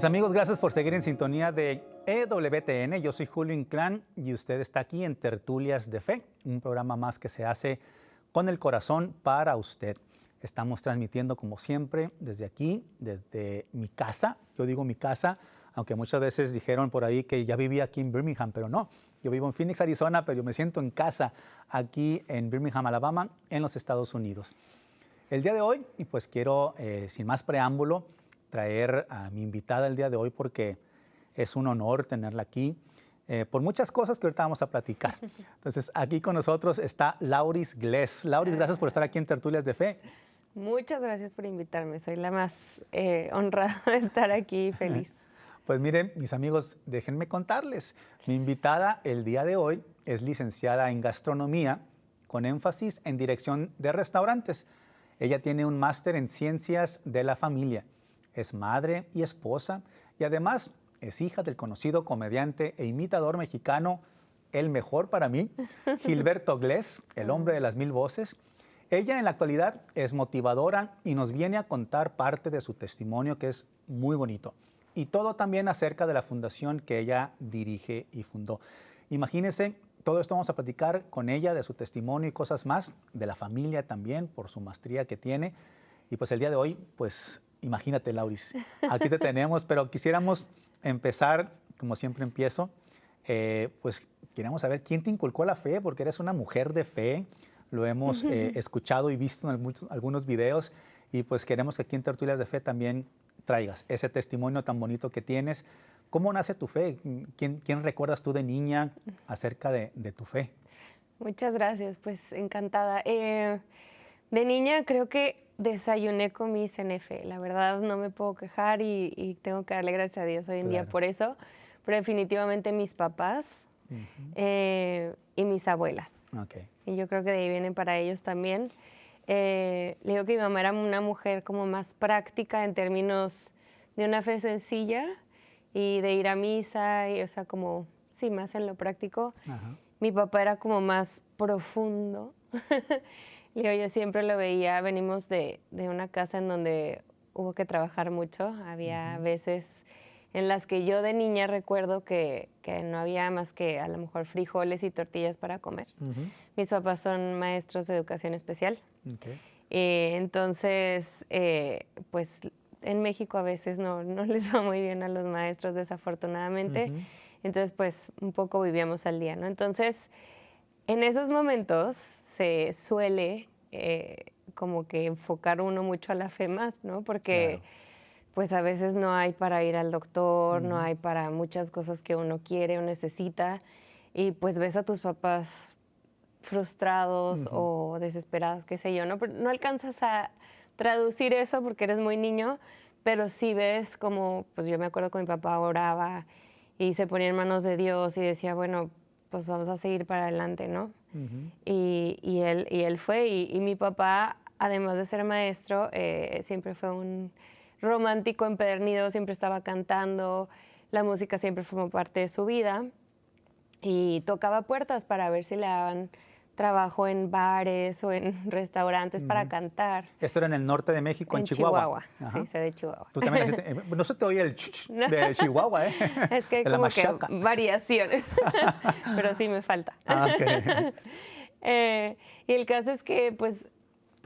Mis amigos, gracias por seguir en sintonía de EWTN. Yo soy Julio Inclán y usted está aquí en Tertulias de Fe, un programa más que se hace con el corazón para usted. Estamos transmitiendo como siempre desde aquí, desde mi casa. Yo digo mi casa, aunque muchas veces dijeron por ahí que ya vivía aquí en Birmingham, pero no. Yo vivo en Phoenix, Arizona, pero yo me siento en casa aquí en Birmingham, Alabama, en los Estados Unidos. El día de hoy, y pues quiero, sin más preámbulo, traer a mi invitada el día de hoy porque es un honor tenerla aquí por muchas cosas que ahorita vamos a platicar. Entonces, aquí con nosotros está Lauris Gless. Lauris, gracias por estar aquí en Tertulias de Fe. Muchas gracias por invitarme. Soy la más honrada de estar aquí y feliz. Pues miren, mis amigos, déjenme contarles. Mi invitada el día de hoy es licenciada en gastronomía con énfasis en dirección de restaurantes. Ella tiene un máster en ciencias de la familia. Es madre y esposa y además es hija del conocido comediante e imitador mexicano, el mejor para mí, Gilberto Gless, el hombre de las mil voces. Ella en la actualidad es motivadora y nos viene a contar parte de su testimonio que es muy bonito. Y todo también acerca de la fundación que ella dirige y fundó. Imagínense, todo esto vamos a platicar con ella de su testimonio y cosas más, de la familia también, por su maestría que tiene. Y pues el día de hoy, pues imagínate, Lauris, aquí te tenemos, pero quisiéramos empezar, como siempre empiezo, pues queremos saber quién te inculcó la fe, porque eres una mujer de fe, lo hemos escuchado y visto en algunos videos, y pues queremos que aquí en Tertulias de Fe también traigas ese testimonio tan bonito que tienes. ¿Cómo nace tu fe? ¿Quién recuerdas tú de niña acerca de tu fe? Muchas gracias, pues encantada. De niña creo que desayuné con mi CNF. La verdad no me puedo quejar y tengo que darle gracias a Dios hoy en día por eso. Pero definitivamente mis papás y mis abuelas. Okay. Y yo creo que de ahí vienen para ellos también. Le digo que mi mamá era una mujer como más práctica en términos de una fe sencilla y de ir a misa, y, o sea, como, sí, más en lo práctico. Ajá. Mi papá era como más profundo. Le digo, yo siempre lo veía, venimos de una casa en donde hubo que trabajar mucho. Había veces en las que yo de niña recuerdo que no había más que a lo mejor frijoles y tortillas para comer. Mis papás son maestros de educación especial. Okay. Entonces, pues en México a veces no les va muy bien a los maestros, desafortunadamente. Entonces, pues un poco vivíamos al día, ¿no? Entonces, en esos momentos se suele como que enfocar uno mucho a la fe más, ¿no? Porque pues a veces no hay para ir al doctor, no hay para muchas cosas que uno quiere o necesita, y pues ves a tus papás frustrados o desesperados, qué sé yo, ¿no? Pero no alcanzas a traducir eso porque eres muy niño, pero sí ves como, pues yo me acuerdo que mi papá oraba y se ponía en manos de Dios y decía, bueno, pues vamos a seguir para adelante, ¿no? Y él fue, y mi papá, además de ser maestro, siempre fue un romántico empedernido, siempre estaba cantando, la música siempre formó parte de su vida, y tocaba puertas para ver si le daban trabajo en bares o en restaurantes para cantar. Esto era en el norte de México, en Chihuahua. Sí, soy de Chihuahua. Tú también naciste, no se te oye el de Chihuahua, ¿eh? Es que hay como que variaciones, pero sí me falta. Okay. Y el caso es que, pues,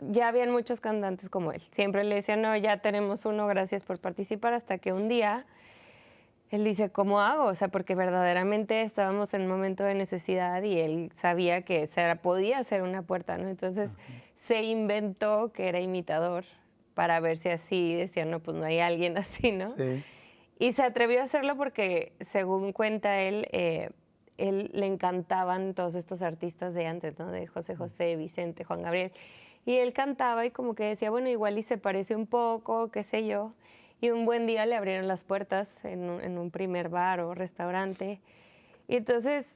ya habían muchos cantantes como él. Siempre le decían, no, ya tenemos uno, gracias por participar, hasta que un día él dice, ¿cómo hago? O sea, porque verdaderamente estábamos en un momento de necesidad y él sabía que podía ser una puerta, ¿no? Entonces se inventó que era imitador para ver si así decían, no, pues no hay alguien así, ¿no? Sí. Y se atrevió a hacerlo porque, según cuenta él le encantaban todos estos artistas de antes, ¿no? De José José, Vicente, Juan Gabriel. Y él cantaba y como que decía, bueno, igual y se parece un poco, qué sé yo. Y un buen día le abrieron las puertas en un primer bar o restaurante. Y entonces,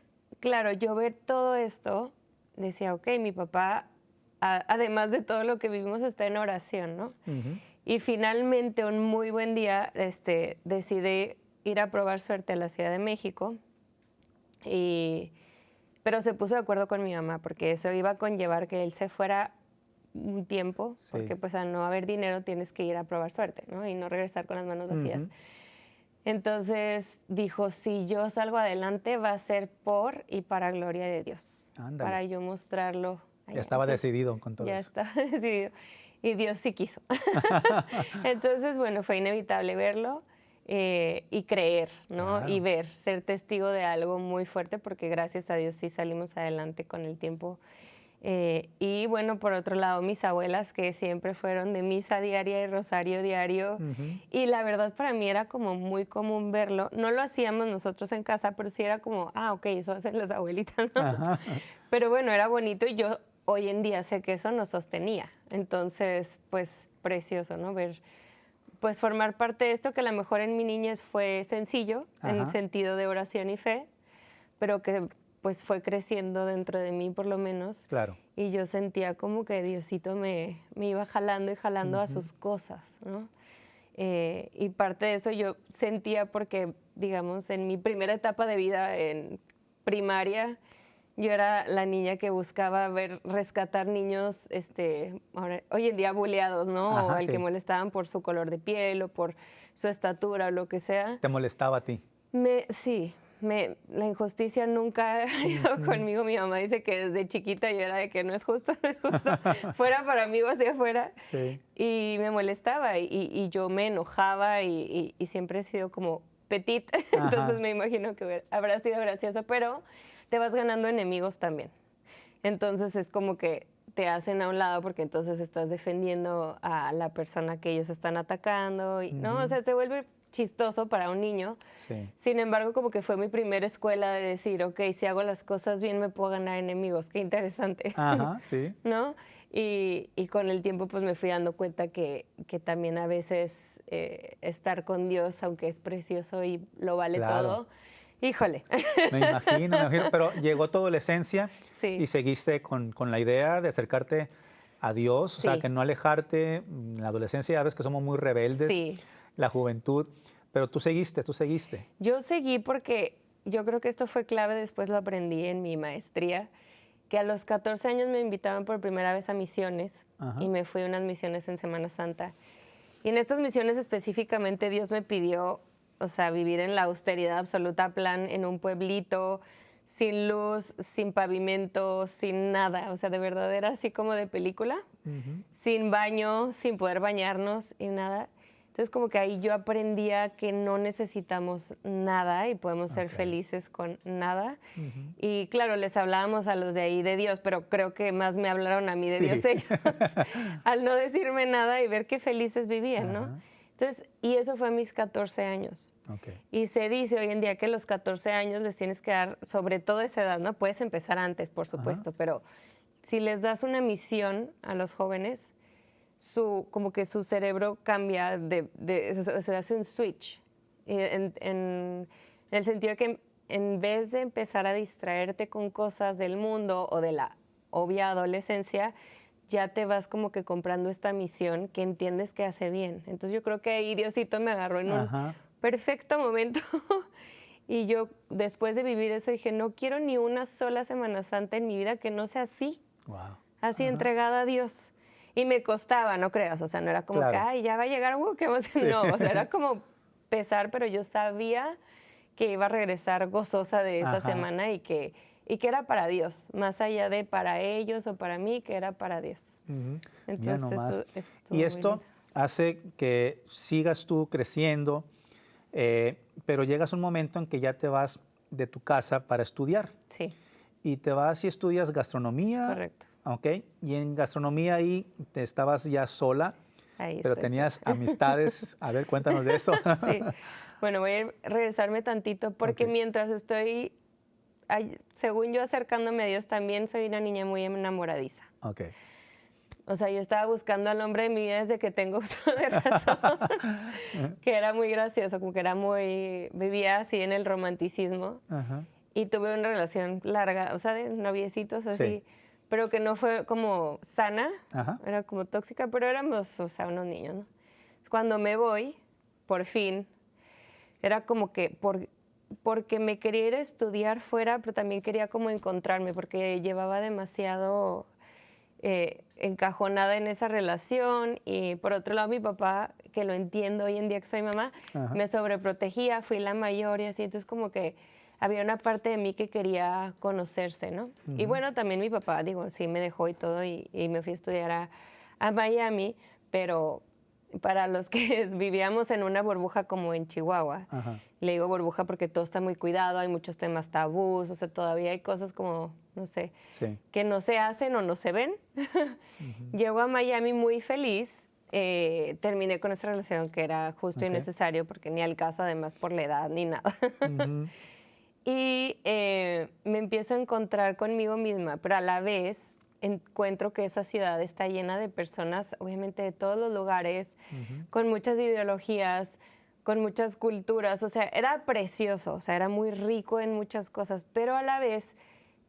claro, yo ver todo esto, decía, ok, mi papá, además de todo lo que vivimos, está en oración, ¿no? Y finalmente, un muy buen día, decidí ir a probar suerte a la Ciudad de México. Pero se puso de acuerdo con mi mamá, porque eso iba a conllevar que él se fuera un tiempo, porque pues al no haber dinero tienes que ir a probar suerte, ¿no? Y no regresar con las manos vacías. Entonces dijo, si yo salgo adelante va a ser por y para gloria de Dios, Ándale. para yo mostrarlo. Ya estaba decidido con todo ya eso. estaba decidido. Y Dios sí quiso. Entonces, bueno, fue inevitable verlo y creer, ¿no? Claro. Y ver, ser testigo de algo muy fuerte, porque gracias a Dios sí salimos adelante con el tiempo. Y bueno, por otro lado, mis abuelas, que siempre fueron de misa diaria y rosario diario. Y la verdad para mí era como muy común verlo. No lo hacíamos nosotros en casa, pero sí era como, ok, eso hacen las abuelitas, ¿no? Ajá. Pero bueno, era bonito y yo hoy en día sé que eso nos sostenía. Entonces, pues precioso, ¿no? Ver, pues formar parte de esto que a lo mejor en mi niñez fue sencillo, en Ajá. sentido de oración y fe, pero que pues fue creciendo dentro de mí por lo menos. Claro. Y yo sentía como que Diosito me iba jalando y jalando a sus cosas, ¿no? Y parte de eso yo sentía porque, digamos, en mi primera etapa de vida en primaria, yo era la niña que buscaba rescatar niños, hoy en día buleados, ¿no? O Ajá, el que sí. molestaban por su color de piel o por su estatura o lo que sea. ¿Te molestaba a ti? Sí, la injusticia nunca ha ido conmigo. Mi mamá dice que desde chiquita yo era de que no es justo, no es justo, fuera para mí o hacia afuera. Sí. Y me molestaba y yo me enojaba y siempre he sido como petit, entonces Ajá. me imagino que habrá sido gracioso, pero te vas ganando enemigos también. Entonces es como que te hacen a un lado porque entonces estás defendiendo a la persona que ellos están atacando, y, ¿no? O sea, se vuelve chistoso para un niño. Sí. Sin embargo, como que fue mi primera escuela de decir, ok, si hago las cosas bien me puedo ganar enemigos, qué interesante. Ajá, sí. ¿No? Y con el tiempo pues me fui dando cuenta que también a veces estar con Dios, aunque es precioso y lo vale Claro. todo, híjole. Me imagino, pero llegó tu adolescencia Sí. y seguiste con la idea de acercarte a Dios, o sea, Sí. que no alejarte. En la adolescencia ya ves que somos muy rebeldes, Sí. la juventud, pero tú seguiste. Yo seguí porque yo creo que esto fue clave, después lo aprendí en mi maestría, que a los 14 años me invitaron por primera vez a misiones. Ajá. Y me fui a unas misiones en Semana Santa. Y en estas misiones específicamente Dios me pidió, o sea, vivir en la austeridad absoluta, plan en un pueblito, sin luz, sin pavimento, sin nada. O sea, de verdad era así como de película, sin baño, sin poder bañarnos y nada. Entonces como que ahí yo aprendía que no necesitamos nada y podemos ser Ok. felices con nada. Y claro, les hablábamos a los de ahí de Dios, pero creo que más me hablaron a mí de Sí. Dios ellos, al no decirme nada y ver qué felices vivían, ¿no? Ajá. Entonces, y eso fue a mis 14 años. Ok. Y se dice hoy en día que los 14 años les tienes que dar, sobre todo esa edad, ¿no? Puedes empezar antes, por supuesto, pero si les das una misión a los jóvenes, como que su cerebro cambia, se hace un switch. En el sentido de que en vez de empezar a distraerte con cosas del mundo o de la obvia adolescencia, ya te vas como que comprando esta misión que entiendes que hace bien. Entonces yo creo que ahí Diosito me agarró en un perfecto momento. Y yo, después de vivir eso, dije, no quiero ni una sola Semana Santa en mi vida que no sea así. Wow. Así entregada a Dios. Y me costaba, no creas, o sea, no era como Claro. que, ay, ya va a llegar, qué emoción. Sí. No, o sea, era como pesar, pero yo sabía que iba a regresar gozosa de esa semana y que era para Dios, más allá de para ellos o para mí, que era para Dios. Mira Entonces, nomás. eso estuvo Y muy esto lindo. hace que sigas tú creciendo, pero llegas a un momento en que ya te vas de tu casa para estudiar. Sí, Y te vas y estudias gastronomía. correcto. Ok. Y en gastronomía ahí te estabas ya sola, Ahí pero estoy. tenías amistades. A ver, cuéntanos de eso. Sí. Bueno, voy a regresarme tantito porque Ok. mientras estoy, según yo, acercándome a Dios, también soy una niña muy enamoradiza. Ok. O sea, yo estaba buscando al hombre de mi vida desde que tengo uso de razón, que era muy gracioso, como que vivía así en el romanticismo. Ajá. Y tuve una relación larga, o sea, de noviecitos así, Sí. pero que no fue como sana, Ajá. era como tóxica, pero éramos, o sea, unos niños, ¿no? Cuando me voy, por fin, era como que porque me quería ir a estudiar fuera, pero también quería como encontrarme, porque llevaba demasiado encajonada en esa relación. Y por otro lado, mi papá, que lo entiendo hoy en día que soy mamá, Ajá. me sobreprotegía, fui la mayor y así. Entonces como que había una parte de mí que quería conocerse, ¿no? Y bueno, también mi papá, digo, sí me dejó y todo y me fui a estudiar a Miami, pero para los que vivíamos en una burbuja como en Chihuahua, Ajá. le digo burbuja porque todo está muy cuidado, hay muchos temas tabús, o sea, todavía hay cosas como, no sé, Sí. que no se hacen o no se ven. Llego a Miami muy feliz, terminé con esa relación que era justo y Ok. necesario porque ni al caso además por la edad ni nada. Ujú. Y me empiezo a encontrar conmigo misma, pero a la vez encuentro que esa ciudad está llena de personas, obviamente de todos los lugares, con muchas ideologías, con muchas culturas, o sea, era precioso, o sea, era muy rico en muchas cosas, pero a la vez,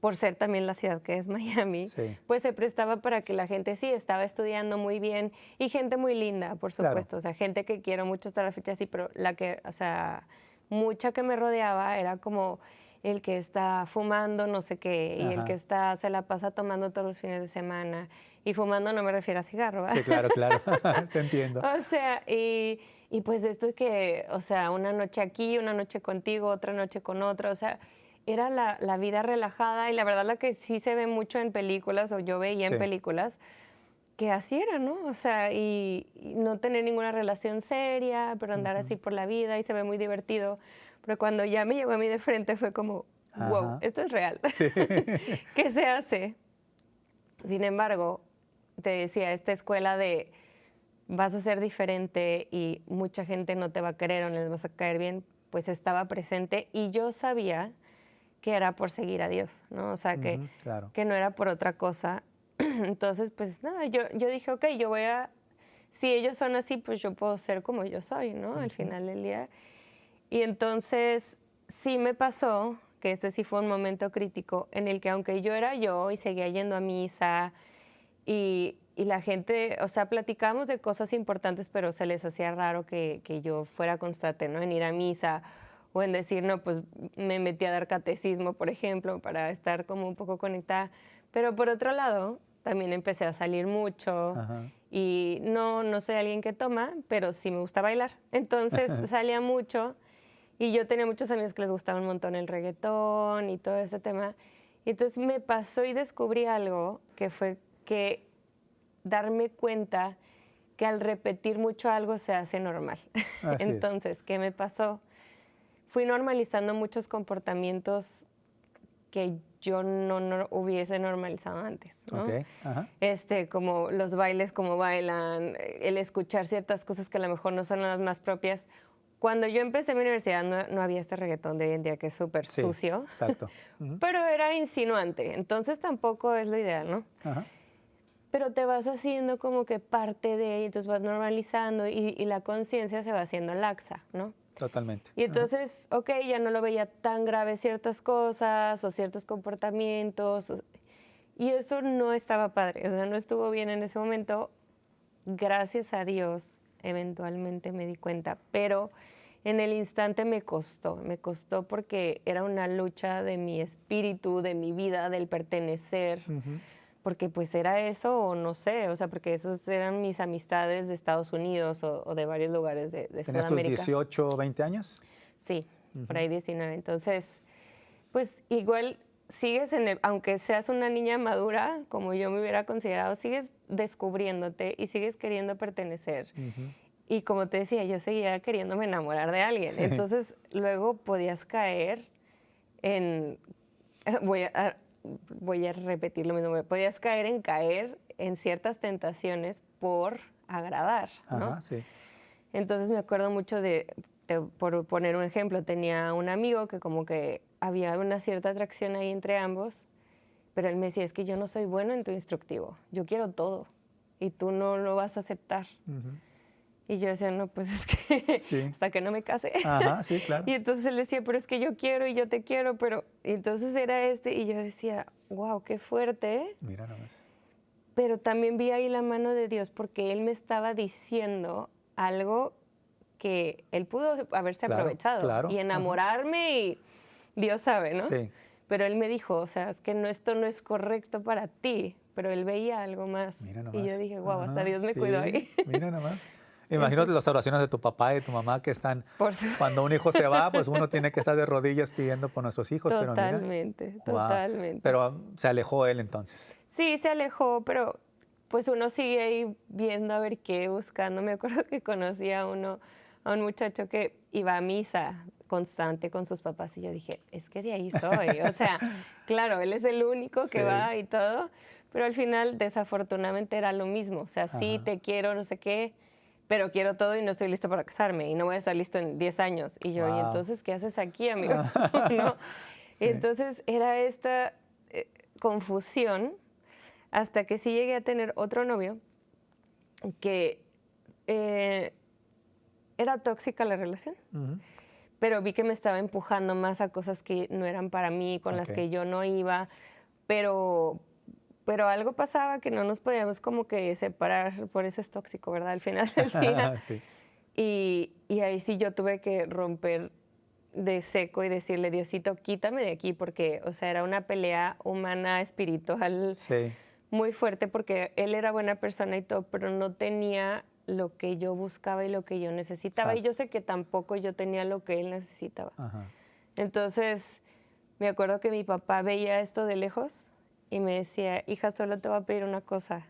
por ser también la ciudad que es Miami, Sí. pues se prestaba para que la gente sí estaba estudiando muy bien y gente muy linda, por Claro. supuesto, o sea, gente que quiero mucho hasta la fecha, sí, pero la que, o sea, mucha que me rodeaba era como el que está fumando no sé qué y el Ajá. que está se la pasa tomando todos los fines de semana y fumando no me refiero a cigarro, ¿verdad? Sí, claro, claro. Te entiendo. O sea, y pues esto es que, o sea, una noche aquí, una noche contigo, otra noche con otra, o sea, era la vida relajada y la verdad la que sí se ve mucho en películas o yo veía en Sí. películas que así era, ¿no? O sea, y no tener ninguna relación seria, pero andar así por la vida y se ve muy divertido. Pero cuando ya me llegó a mí de frente fue como, wow, Ajá. esto es real. Sí. ¿Qué se hace? Sin embargo, te decía, esta escuela de vas a ser diferente y mucha gente no te va a querer o no les vas a caer bien, pues estaba presente y yo sabía que era por seguir a Dios, ¿no? O sea, Ujú, claro. que no era por otra cosa. Entonces, pues nada, yo dije, ok, yo voy a, si ellos son así, pues yo puedo ser como yo soy, ¿no? Al Ujú. final del día. Y entonces sí me pasó que este sí fue un momento crítico en el que aunque yo era yo y seguía yendo a misa y la gente, o sea, platicábamos de cosas importantes, pero se les hacía raro que yo fuera constante, ¿no? En ir a misa o en decir, no, pues me metí a dar catecismo, por ejemplo, para estar como un poco conectada. Pero por otro lado, también empecé a salir mucho Ajá. y no soy alguien que toma, pero sí me gusta bailar. Entonces salía mucho y yo tenía muchos amigos que les gustaba un montón el reggaetón y todo ese tema. Y entonces me pasó y descubrí algo que fue que darme cuenta que al repetir mucho algo se hace normal. Así es. Entonces, ¿qué me pasó? Fui normalizando muchos comportamientos que yo no hubiese normalizado antes, ¿no? Ok. Ajá. Como los bailes, como bailan, el escuchar ciertas cosas que a lo mejor no son las más propias. Cuando yo empecé mi universidad no había este reggaetón de hoy en día que es súper Sí, sucio, exacto. Ujú. pero era insinuante, entonces tampoco es lo ideal, ¿no? Ajá. Pero te vas haciendo como que parte de ello, entonces vas normalizando y la conciencia se va haciendo laxa, ¿no? Totalmente. Y Ajá. entonces, ok, ya no lo veía tan grave ciertas cosas o ciertos comportamientos, y eso no estaba padre, o sea, no estuvo bien en ese momento. Gracias a Dios, eventualmente me di cuenta, pero en el instante me costó porque era una lucha de mi espíritu, de mi vida, del pertenecer, Ujú. porque pues era eso o no sé, o sea, porque esas eran mis amistades de Estados Unidos o de varios lugares de ¿Tenías tus Sudamérica. 18, 20 años? Sí, por Ujú. ahí 19. Entonces, pues igual sigues aunque seas una niña madura, como yo me hubiera considerado, sigues descubriéndote y sigues queriendo pertenecer. Ujú. Y como te decía, yo seguía queriéndome enamorar de alguien. Sí. Entonces, luego podías caer en, voy a, voy a repetir lo mismo, podías caer en ciertas tentaciones por agradar, ¿no? Ajá, sí. Entonces me acuerdo mucho por poner un ejemplo, tenía un amigo que como que había una cierta atracción ahí entre ambos, pero él me decía, es que yo no soy bueno en tu instructivo, yo quiero todo y tú no lo vas a aceptar. Ujú. Y yo decía, no, pues es que Sí. hasta que no me case. Ajá, sí, claro. Y entonces él decía, pero es que yo quiero y yo te quiero, pero y entonces era y yo decía, wow, qué fuerte, Mira nomás. pero también vi ahí la mano de Dios porque él me estaba diciendo algo que él pudo haberse Claro, aprovechado claro. y Ajá. enamorarme y Dios sabe, ¿no? Sí. pero él me dijo, o sea, es que no, esto no es correcto para ti, pero él veía algo más. Mira nomás. Y yo dije, wow, hasta Ajá, Dios me cuidó ahí. Mira nomás. Imagínate las oraciones de tu papá y de tu mamá que están, Por supuesto. cuando un hijo se va, pues uno tiene que estar de rodillas pidiendo por nuestros hijos, pero mira. Totalmente, Wow. totalmente. Pero se alejó él entonces. Sí, se alejó, pero pues uno sigue ahí viendo a ver qué, buscando. Me acuerdo que conocí a un muchacho que iba a misa constante con sus papás y yo dije, es que de ahí soy. O sea, claro, él es el único que Sí. va y todo, pero al final desafortunadamente era lo mismo. O sea, sí, Ajá. te quiero, no sé qué, pero quiero todo y no estoy listo para casarme y no voy a estar listo en 10 años. Y yo, ¿y Wow. entonces qué haces aquí, amigo? ¿No? Sí. Entonces era esta confusión hasta que sí llegué a tener otro novio que era tóxica la relación, Ujú. pero vi que me estaba empujando más a cosas que no eran para mí, con las Ok. que yo no iba, pero algo pasaba que no nos podíamos como que separar, por eso es tóxico, ¿verdad? Al final del día. Sí. Y ahí sí yo tuve que romper de seco y decirle, Diosito, quítame de aquí, porque, o sea, era una pelea humana, espiritual, Sí. muy fuerte, porque él era buena persona y todo, pero no tenía lo que yo buscaba y lo que yo necesitaba. Y Exacto. yo sé que tampoco yo tenía lo que él necesitaba. Ajá. Entonces, me acuerdo que mi papá veía esto de lejos y me decía, hija, solo te voy a pedir una cosa,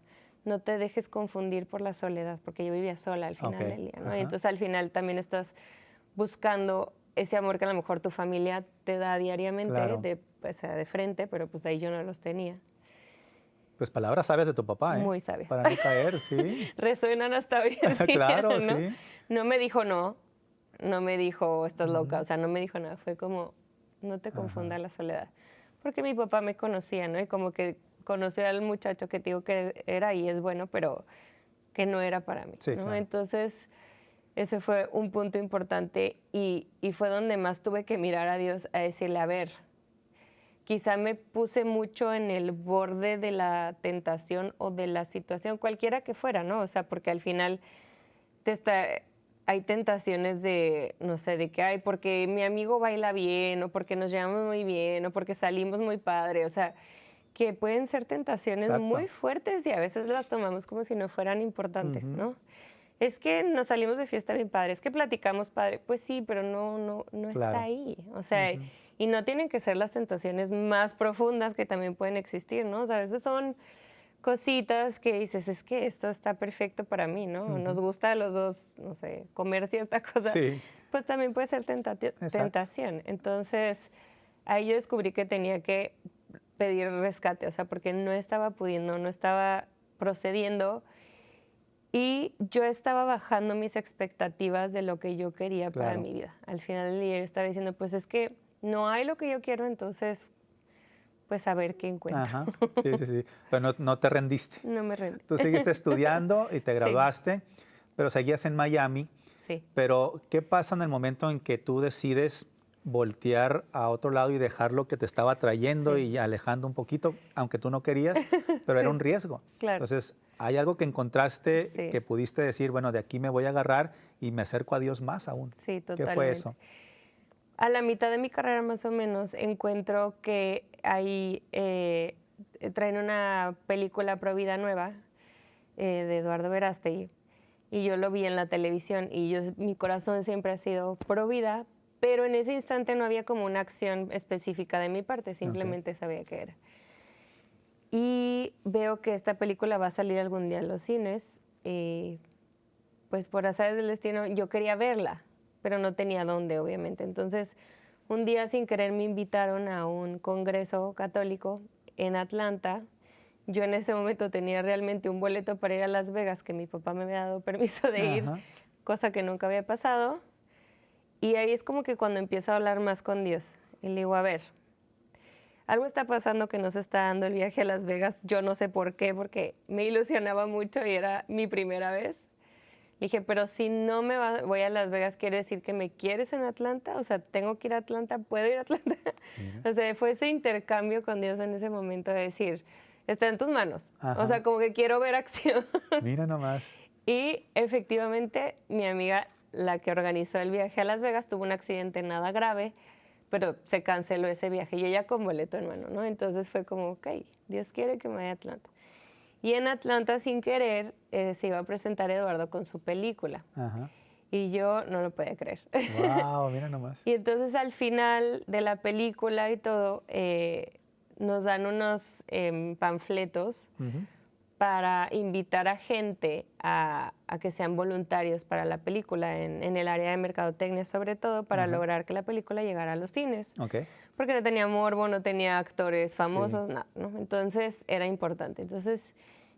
no te dejes confundir por la soledad, porque yo vivía sola al final Ok. del día, ¿no? Ajá. Y entonces al final también estás buscando ese amor que a lo mejor tu familia te da diariamente, Claro. o sea, de frente, pero pues ahí yo no los tenía. Pues palabras sabias de tu papá, ¿eh? Muy sabias. Para no caer, sí. Resuenan hasta hoy en día, Claro, ¿no? sí. No me dijo no, no me dijo estás loca, Ujú. o sea, no me dijo nada, fue como, no te confunda Ajá. la soledad. Porque mi papá me conocía, ¿no? Y como que conoció al muchacho que te digo que era y es bueno, pero que no era para mí, Sí, ¿no? claro. Entonces, ese fue un punto importante y fue donde más tuve que mirar a Dios a decirle, a ver, quizá me puse mucho en el borde de la tentación o de la situación, cualquiera que fuera, ¿no? O sea, porque al final hay tentaciones de, no sé, de que, ay, porque mi amigo baila bien, o porque nos llevamos muy bien, o porque salimos muy padre, o sea, que pueden ser tentaciones muy Exacto. fuertes y a veces las tomamos como si no fueran importantes, Ujú. ¿no? Es que nos salimos de fiesta bien padre, es que platicamos padre, pues sí, pero no está Claro. ahí, o sea, Ujú. y no tienen que ser las tentaciones más profundas que también pueden existir, ¿no? O sea, a veces son cositas que dices, es que esto está perfecto para mí, ¿no? Nos Ujú. gusta a los dos, no sé, comer cierta cosa, Sí. pues también puede ser Exacto. tentación. Entonces, ahí yo descubrí que tenía que pedir rescate, o sea, porque no estaba pudiendo, no estaba procediendo y yo estaba bajando mis expectativas de lo que yo quería para Claro. mi vida. Al final del día yo estaba diciendo, pues es que no hay lo que yo quiero, entonces, pues a ver qué encuentro. Ajá. Sí, sí, sí. Pero no te rendiste. No me rendí. Tú seguiste estudiando y te Sí, graduaste, pero seguías en Miami. sí. Pero, ¿qué pasa en el momento en que tú decides voltear a otro lado y dejar lo que te estaba atrayendo Sí. y alejando un poquito, aunque tú no querías, pero era Sí, un riesgo? claro. Entonces, ¿hay algo que encontraste Sí, que pudiste decir, bueno, de aquí me voy a agarrar y me acerco a Dios más aún? sí, ¿Qué fue totalmente. eso? A la mitad de mi carrera más o menos encuentro que ahí traen una película Pro Vida Nueva de Eduardo Verástegui y yo lo vi en la televisión y mi corazón siempre ha sido pro vida, pero en ese instante no había como una acción específica de mi parte, Ok. simplemente sabía que era. Y veo que esta película va a salir algún día en los cines y pues por azares del destino yo quería verla, pero no tenía dónde, obviamente. Entonces, un día sin querer me invitaron a un congreso católico en Atlanta. Yo en ese momento tenía realmente un boleto para ir a Las Vegas, que mi papá me había dado permiso de ir, Ajá. cosa que nunca había pasado. Y ahí es como que cuando empiezo a hablar más con Dios. Y le digo, a ver, algo está pasando que no se está dando el viaje a Las Vegas. Yo no sé por qué, porque me ilusionaba mucho y era mi primera vez. Le dije, pero si no voy a Las Vegas, ¿quiere decir que me quieres en Atlanta? O sea, ¿tengo que ir a Atlanta? ¿Puedo ir a Atlanta? Mira. O sea, fue ese intercambio con Dios en ese momento de decir, está en tus manos. O sea, Ajá. como que quiero ver acción. Mira nomás. Y efectivamente, mi amiga, la que organizó el viaje a Las Vegas, tuvo un accidente nada grave, pero se canceló ese viaje, yo ya con boleto en mano, ¿no? Entonces fue como, ok, Dios quiere que me vaya a Atlanta. Y en Atlanta, sin querer, se iba a presentar Eduardo con su película. Ajá. Y yo no lo podía creer. Wow, mira nomás. Y entonces al final de la película y todo, nos dan unos panfletos para invitar a gente a que sean voluntarios para la película, en el área de mercadotecnia sobre todo, para lograr que la película llegara a los cines. Okay. Porque no tenía morbo, no tenía actores famosos, Sí. nada, ¿no? Entonces era importante. Entonces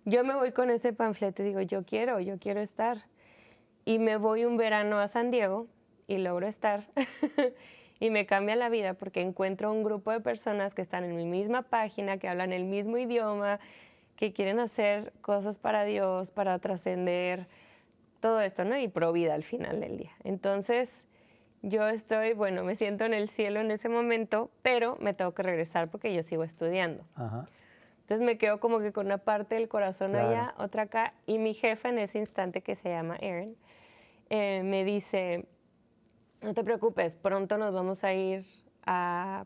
yo me voy con este panfleto y digo, yo quiero estar. Y me voy un verano a San Diego y logro estar. Y me cambia la vida porque encuentro un grupo de personas que están en mi misma página, que hablan el mismo idioma, que quieren hacer cosas para Dios, para trascender, todo esto, ¿no? Y pro vida al final del día. Entonces, yo estoy, bueno, me siento en el cielo en ese momento, pero me tengo que regresar porque yo sigo estudiando. Ajá. Entonces me quedo como que con una parte del corazón Claro. allá, otra acá, y mi jefa en ese instante, que se llama Erin, me dice, no te preocupes, pronto nos vamos a ir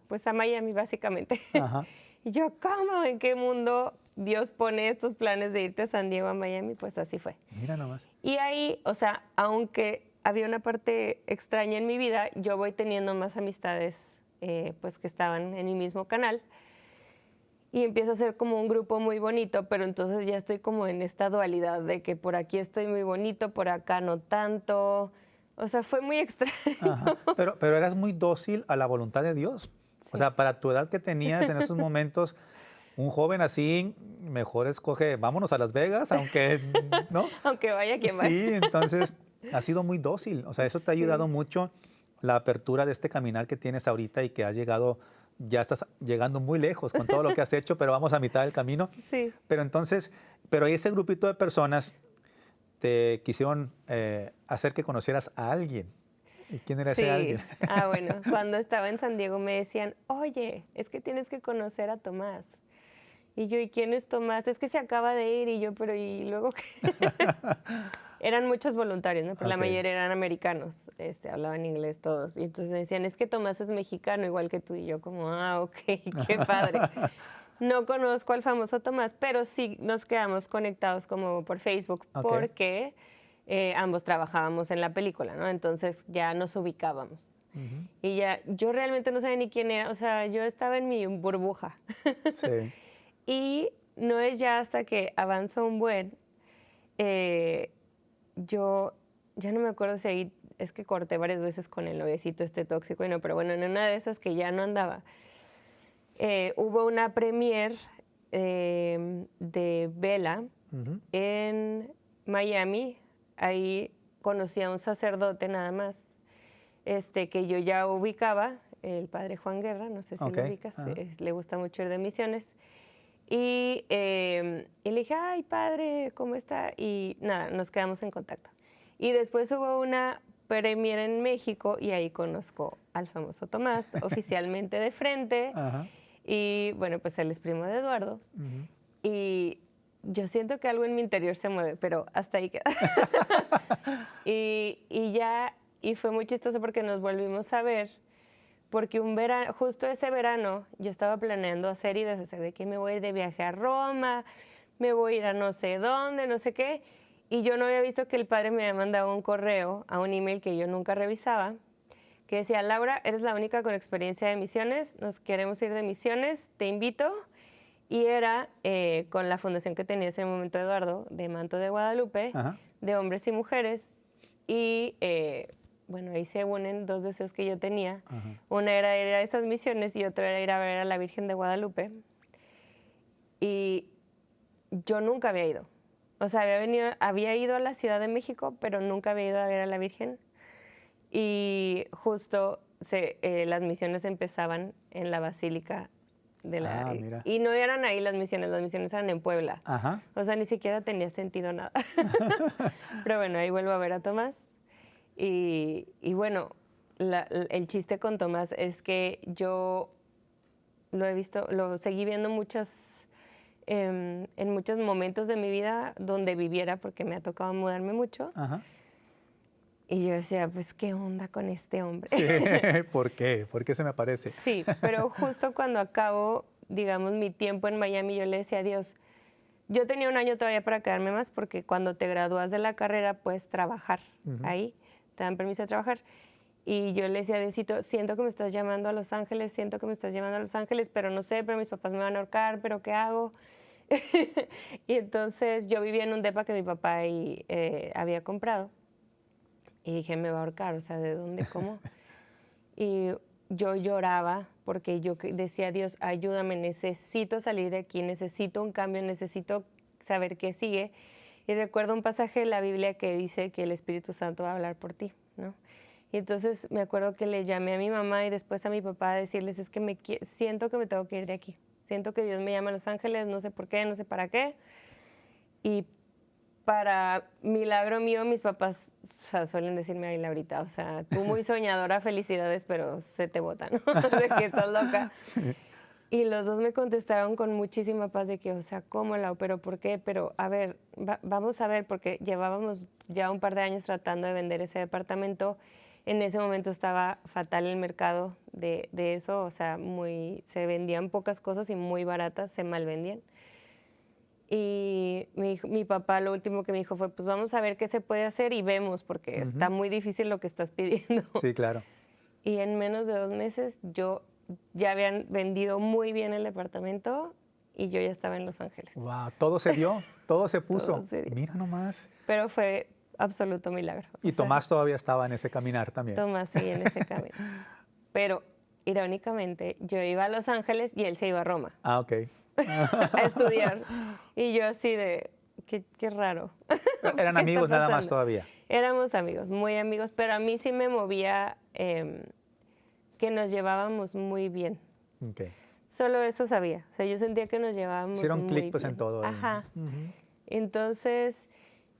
pues a Miami, básicamente. Ajá. Y yo, ¿cómo? ¿En qué mundo Dios pone estos planes de irte a San Diego, a Miami? Pues así fue. Mira nomás. Y ahí, o sea, aunque había una parte extraña en mi vida, yo voy teniendo más amistades pues que estaban en mi mismo canal. Y empiezo a ser como un grupo muy bonito, pero entonces ya estoy como en esta dualidad de que por aquí estoy muy bonito, por acá no tanto. O sea, fue muy extraño. Ajá. Pero eras muy dócil a la voluntad de Dios. O sea, para tu edad que tenías en esos momentos, un joven así, mejor escoge, vámonos a Las Vegas, aunque, ¿no? Aunque vaya quien vaya. Sí, entonces has sido muy dócil. O sea, eso te ha ayudado mucho, la apertura de este caminar que tienes ahorita y que has llegado, ya estás llegando muy lejos con todo lo que has hecho, pero vamos a mitad del camino. Sí. Pero entonces, ese grupito de personas te quisieron hacer que conocieras a alguien. ¿Y quién era ese alguien? Bueno, cuando estaba en San Diego me decían, oye, es que tienes que conocer a Tomás. Y yo, ¿y quién es Tomás? Es que se acaba de ir. Y yo, pero ¿y luego qué? Eran muchos voluntarios, ¿no? Pero la mayoría eran americanos, hablaban inglés todos. Y entonces me decían, es que Tomás es mexicano igual que tú. Y yo como, ok, qué padre. No conozco al famoso Tomás, pero sí nos quedamos conectados como por Facebook porque ambos trabajábamos en la película, ¿no? Entonces ya nos ubicábamos. Y ya, yo realmente no sabía ni quién era, o sea, yo estaba en mi burbuja. Sí. Y no es ya hasta que avanzó un buen, yo ya no me acuerdo si ahí, es que corté varias veces con el noviecito tóxico, y no, pero bueno, en una de esas que ya no andaba, hubo una premier de Vela en Miami. Ahí conocí a un sacerdote nada más, que yo ya ubicaba, el padre Juan Guerra, no sé si lo ubicas, le gusta mucho ir de misiones. Y le dije, ay, padre, ¿cómo está? Y nada, nos quedamos en contacto. Y después hubo una premier en México y ahí conozco al famoso Tomás, oficialmente de frente. Y bueno, pues él es primo de Eduardo. Y yo siento que algo en mi interior se mueve, pero hasta ahí queda. y fue muy chistoso porque nos volvimos a ver. Porque justo ese verano yo estaba planeando hacer y deshacer de que me voy a ir de viaje a Roma, me voy a ir a no sé dónde, no sé qué. Y yo no había visto que el padre me había mandado un correo a un email que yo nunca revisaba, que decía, Laura, eres la única con experiencia de misiones, nos queremos ir de misiones, te invito. Y era con la fundación que tenía en ese momento Eduardo, de Manto de Guadalupe, de hombres y mujeres. Y bueno, ahí se unen dos deseos que yo tenía. Una era ir a esas misiones y otra era ir a ver a la Virgen de Guadalupe. Y yo nunca había ido. O sea, había ido a la Ciudad de México, pero nunca había ido a ver a la Virgen. Y justo las misiones empezaban en la Basílica de la... Mira. Y no eran ahí las misiones eran en Puebla. O sea, ni siquiera tenía sentido nada. Pero bueno, ahí vuelvo a ver a Tomás. Y bueno, el chiste con Tomás es que yo lo seguí viendo en muchos momentos de mi vida donde viviera, porque me ha tocado mudarme mucho. Y yo decía, pues, ¿qué onda con este hombre? Sí, ¿por qué? ¿Por qué se me aparece? Sí, pero justo cuando acabo, digamos, mi tiempo en Miami, yo le decía a Dios, yo tenía un año todavía para quedarme más porque cuando te gradúas de la carrera puedes trabajar ahí, te dan permiso de trabajar. Y yo le decía a Diosito, siento que me estás llamando a Los Ángeles, siento que me estás llamando a Los Ángeles, pero no sé, pero mis papás me van a ahorcar, pero ¿qué hago? Y entonces yo vivía en un depa que mi papá ahí, había comprado. Y dije, me va a ahorcar, o sea, ¿de dónde, cómo? Y yo lloraba porque yo decía, Dios, ayúdame, necesito salir de aquí, necesito un cambio, necesito saber qué sigue. Y recuerdo un pasaje de la Biblia que dice que el Espíritu Santo va a hablar por ti, ¿no? Y entonces me acuerdo que le llamé a mi mamá y después a mi papá a decirles, es que siento que me tengo que ir de aquí. Siento que Dios me llama a Los Ángeles, no sé por qué, no sé para qué. Y para milagro mío, mis papás, o sea, suelen decirme, ay, Laurita, o sea, tú muy soñadora, felicidades, pero se te bota, ¿no? De que estás loca. Sí. Y los dos me contestaron con muchísima paz de que, o sea, ¿cómo, Lau? ¿Pero por qué? Pero, a ver, vamos a ver, porque llevábamos ya un par de años tratando de vender ese departamento. En ese momento estaba fatal el mercado de eso, o sea, se vendían pocas cosas y muy baratas, se malvendían. Y mi papá lo último que me dijo fue, pues vamos a ver qué se puede hacer y vemos, porque está muy difícil lo que estás pidiendo. Sí, claro. Y en menos de 2 meses yo ya habían vendido muy bien el departamento y yo ya estaba en Los Ángeles. Wow, todo se dio, todo se puso. Todo se dio. Mira nomás. Pero fue absoluto milagro. Y O sea, Tomás todavía estaba en ese caminar también. Tomás seguía en ese camino. Pero irónicamente yo iba a Los Ángeles y él se iba a Roma Ah, ok. a estudiar. Y yo así de, qué raro. Eran ¿Qué está amigos nada más pasando? todavía. Éramos amigos, muy amigos, pero a mí sí me movía que nos llevábamos muy bien. Ok. Solo eso sabía. O sea, yo sentía que nos llevábamos Hicieron muy clic pues bien. en todo. Ajá. Ujú. Entonces,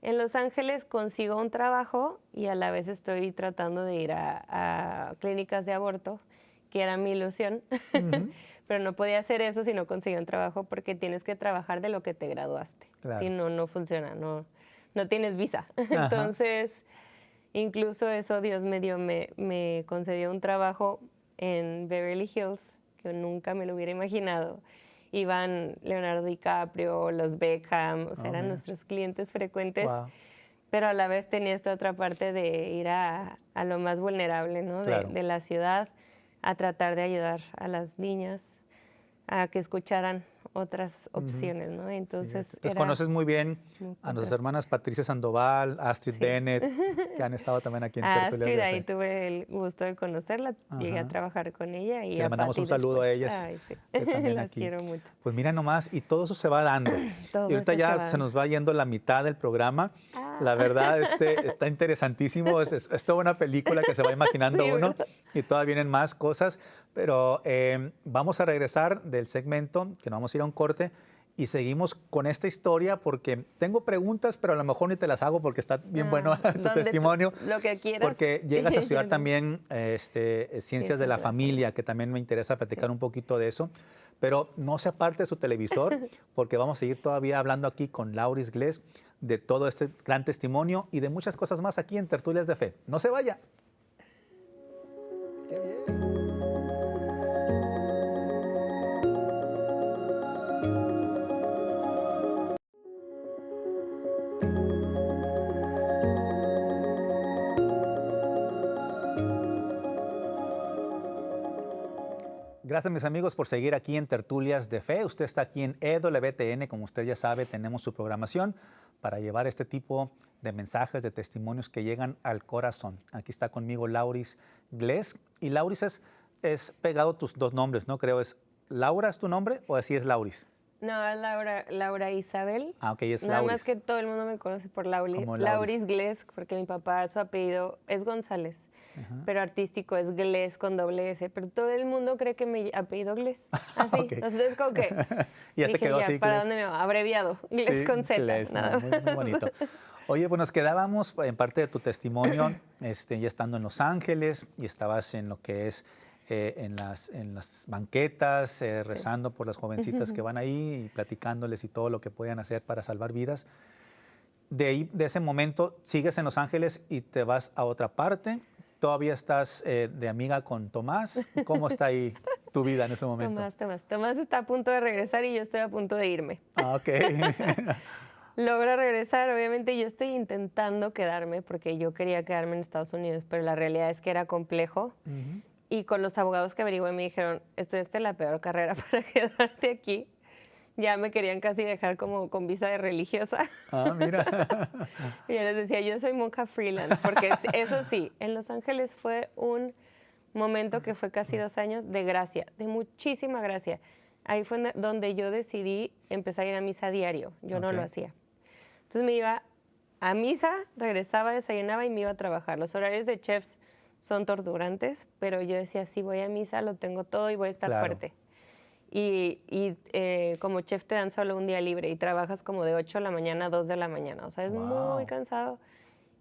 en Los Ángeles consigo un trabajo y a la vez estoy tratando de ir a clínicas de aborto, que era mi ilusión. Pero no podía hacer eso si no conseguía un trabajo porque tienes que trabajar de lo que te graduaste. Claro. Si no, no funciona, no tienes visa. Entonces, incluso eso Dios me concedió un trabajo en Beverly Hills, que nunca me lo hubiera imaginado. Iban Leonardo DiCaprio, los Beckham, o sea, eran mira. nuestros clientes frecuentes. Wow. Pero a la vez tenía esta otra parte de ir a lo más vulnerable, ¿no? Claro. De la ciudad, a tratar de ayudar a las niñas a que escucharan otras opciones, ¿no? Entonces, Entonces conoces muy bien muy a nuestras contraste. hermanas Patricia Sandoval, Astrid Bennett, que han estado también aquí en Tertulias Astrid, de ahí Fe. tuve el gusto de conocerla, llegué a Ajá. trabajar con ella y Que le a mandamos Pati un saludo a después. ellas, Ay, sí. que también Las aquí. quiero mucho. Pues mira nomás, y todo eso se va dando. Todo Y ahorita eso ya se va se nos va yendo la mitad del programa. Ah. La verdad, está interesantísimo. Es toda una película que se va imaginando Sí, uno ¿verdad? y todavía vienen más cosas. Pero vamos a regresar del segmento, que nos vamos a ir a un corte y seguimos con esta historia porque tengo preguntas, pero a lo mejor ni te las hago porque está bien bueno tu Donde testimonio. lo que quieras. Porque llegas a Yo estudiar no. también ciencias de la familia, que también me interesa platicar un poquito de eso. Pero no se aparte de su televisor, porque vamos a seguir todavía hablando aquí con Lauris Gless de todo este gran testimonio y de muchas cosas más aquí en Tertulias de Fe. No se vaya. ¡Qué bien! Gracias, mis amigos, por seguir aquí en Tertulias de Fe. Usted está aquí en EWTN, como usted ya sabe, tenemos su programación para llevar este tipo de mensajes, de testimonios que llegan al corazón. Aquí está conmigo Lauris Gless. Y Lauris es pegado tus dos nombres, ¿no? Creo, ¿es Laura es tu nombre o así es Lauris? No, es Laura Isabel. Ah, ok, es Nada Lauris. más que todo el mundo me conoce por Como Lauris. Lauris Gless, porque mi papá, su apellido es González, pero artístico es Gless con doble S. Pero todo el mundo cree que mi apellido Gless. Así. Ok. Entonces, como que. Y ya te dije, quedó ya, así, ¿para Gless. dónde me va? Abreviado. Gless Sí, con Z. Gless, no, nada muy, más. muy bonito. Oye, pues nos quedábamos en parte de tu testimonio, ya estando en Los Ángeles y estabas en lo que es en las banquetas, rezando por las jovencitas que van ahí y platicándoles y todo lo que puedan hacer para salvar vidas. de ese momento, ¿sigues en Los Ángeles y te vas a otra parte? ¿Todavía estás de amiga con Tomás? ¿Cómo está ahí tu vida en ese momento? Tomás está a punto de regresar y yo estoy a punto de irme. Ah, ok. Logra regresar, obviamente yo estoy intentando quedarme porque yo quería quedarme en Estados Unidos, pero la realidad es que era complejo. Y con los abogados que averigué me dijeron, estudiaste la peor carrera para quedarte aquí. Ya me querían casi dejar como con visa de religiosa. Ah, mira. Y yo les decía, yo soy monja freelance, porque eso sí, en Los Ángeles fue un momento que fue casi 2 años de gracia, de muchísima gracia. Ahí fue donde yo decidí empezar a ir a misa a diario. Yo no lo hacía. Entonces me iba a misa, regresaba, desayunaba y me iba a trabajar. Los horarios de chefs son torturantes, pero yo decía, si voy a misa, lo tengo todo y voy a estar fuerte. Y como chef te dan solo un día libre y trabajas como de 8 de la mañana a 2 de la mañana. O sea, es muy cansado.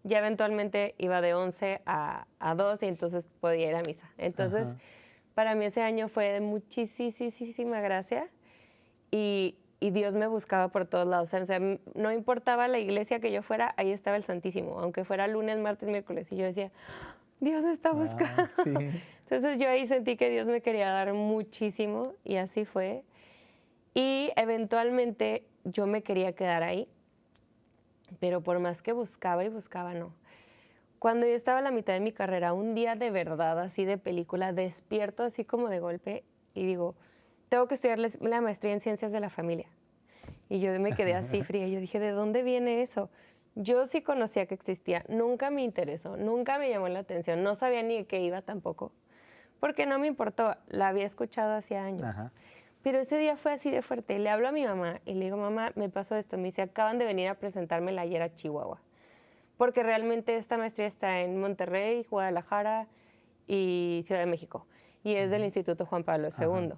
Ya eventualmente iba de 11 a 2 y entonces podía ir a misa. Entonces, para mí ese año fue de muchísima gracia y Dios me buscaba por todos lados. O sea, no importaba la iglesia que yo fuera, ahí estaba el Santísimo, aunque fuera lunes, martes, miércoles. Y yo decía, Dios me está buscando. Sí. Entonces yo ahí sentí que Dios me quería dar muchísimo y así fue. Y eventualmente yo me quería quedar ahí, pero por más que buscaba y buscaba, no. Cuando yo estaba a la mitad de mi carrera, un día de verdad, así de película, despierto así como de golpe y digo, tengo que estudiar la maestría en Ciencias de la Familia. Y yo me quedé así fría. Yo dije, ¿de dónde viene eso? Yo sí conocía que existía, nunca me interesó, nunca me llamó la atención, no sabía ni de qué iba tampoco, porque no me importó, la había escuchado hacía años. Pero ese día fue así de fuerte. Le hablo a mi mamá y le digo, mamá, me pasó esto. Me dice, acaban de venir a presentármela ayer a Chihuahua, porque realmente esta maestría está en Monterrey, Guadalajara y Ciudad de México, y es del Instituto Juan Pablo II.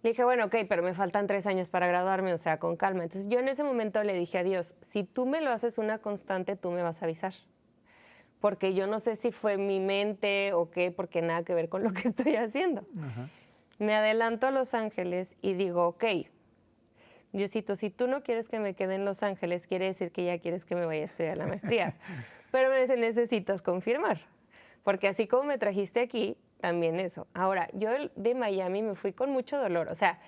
Le dije, bueno, ok, pero me faltan 3 años para graduarme, o sea, con calma. Entonces yo en ese momento le dije a Dios, si tú me lo haces una constante, tú me vas a avisar. Porque yo no sé si fue mi mente o qué, porque nada que ver con lo que estoy haciendo. Me adelanto a Los Ángeles y digo, ok, Diosito, si tú no quieres que me quede en Los Ángeles, quiere decir que ya quieres que me vaya a estudiar la maestría. Pero me dice, necesitas confirmar. Porque así como me trajiste aquí, también eso. Ahora, yo de Miami me fui con mucho dolor. O sea,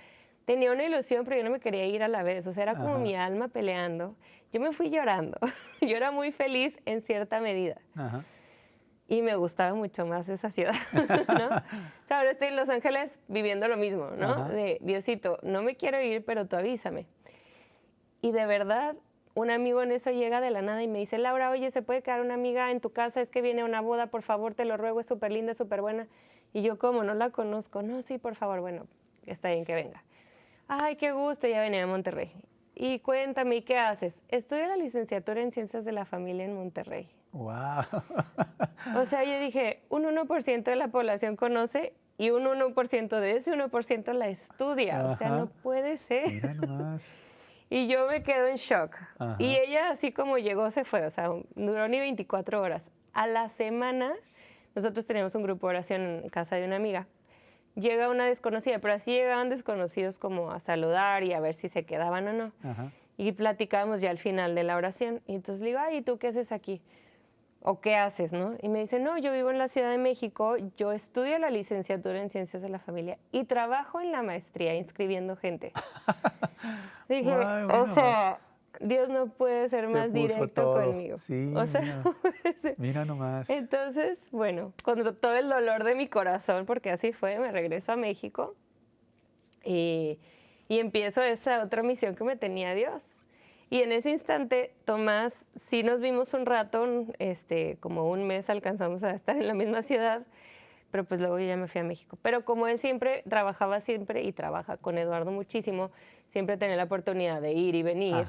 tenía una ilusión, pero yo no me quería ir a la vez. O sea, era como mi alma peleando. Yo me fui llorando. Yo era muy feliz en cierta medida. Y me gustaba mucho más esa ciudad, ¿no? O sea, ahora estoy en Los Ángeles viviendo lo mismo, ¿no? De, Diosito, no me quiero ir, pero tú avísame. Y de verdad, un amigo en eso llega de la nada y me dice, Laura, oye, ¿se puede quedar una amiga en tu casa? Es que viene a una boda, por favor, te lo ruego, es súper linda, súper buena. Y yo, ¿cómo? No la conozco. No, sí, por favor, bueno, está bien que venga. Ay, qué gusto, ya venía de Monterrey. Y cuéntame, ¿y qué haces? Estudio la licenciatura en Ciencias de la Familia en Monterrey. ¡Wow! O sea, yo dije, un 1% de la población conoce y un 1% de ese 1% la estudia. O sea, no puede ser. Mira nomás. Y yo me quedo en shock. Y ella, así como llegó, se fue. O sea, duró ni 24 horas. A la semana, nosotros teníamos un grupo de oración en casa de una amiga. Llega una desconocida, pero así llegaban desconocidos como a saludar y a ver si se quedaban o no. Y platicábamos ya al final de la oración. Y entonces le digo, ay, ¿y tú qué haces aquí? ¿O qué haces, no? Y me dice, no, yo vivo en la Ciudad de México, yo estudio la licenciatura en Ciencias de la Familia y trabajo en la maestría inscribiendo gente. Dije, bueno, o sea, Dios no puede ser más directo todo. conmigo. Sí, o sea, mira, no puede ser. mira nomás. Entonces, bueno, con todo el dolor de mi corazón, porque así fue, me regreso a México y empiezo esta otra misión que me tenía Dios. Y en ese instante, Tomás, sí nos vimos un rato, como un mes alcanzamos a estar en la misma ciudad, pero pues luego yo ya me fui a México. Pero como él trabajaba siempre y trabaja con Eduardo muchísimo, siempre tenía la oportunidad de ir y venir.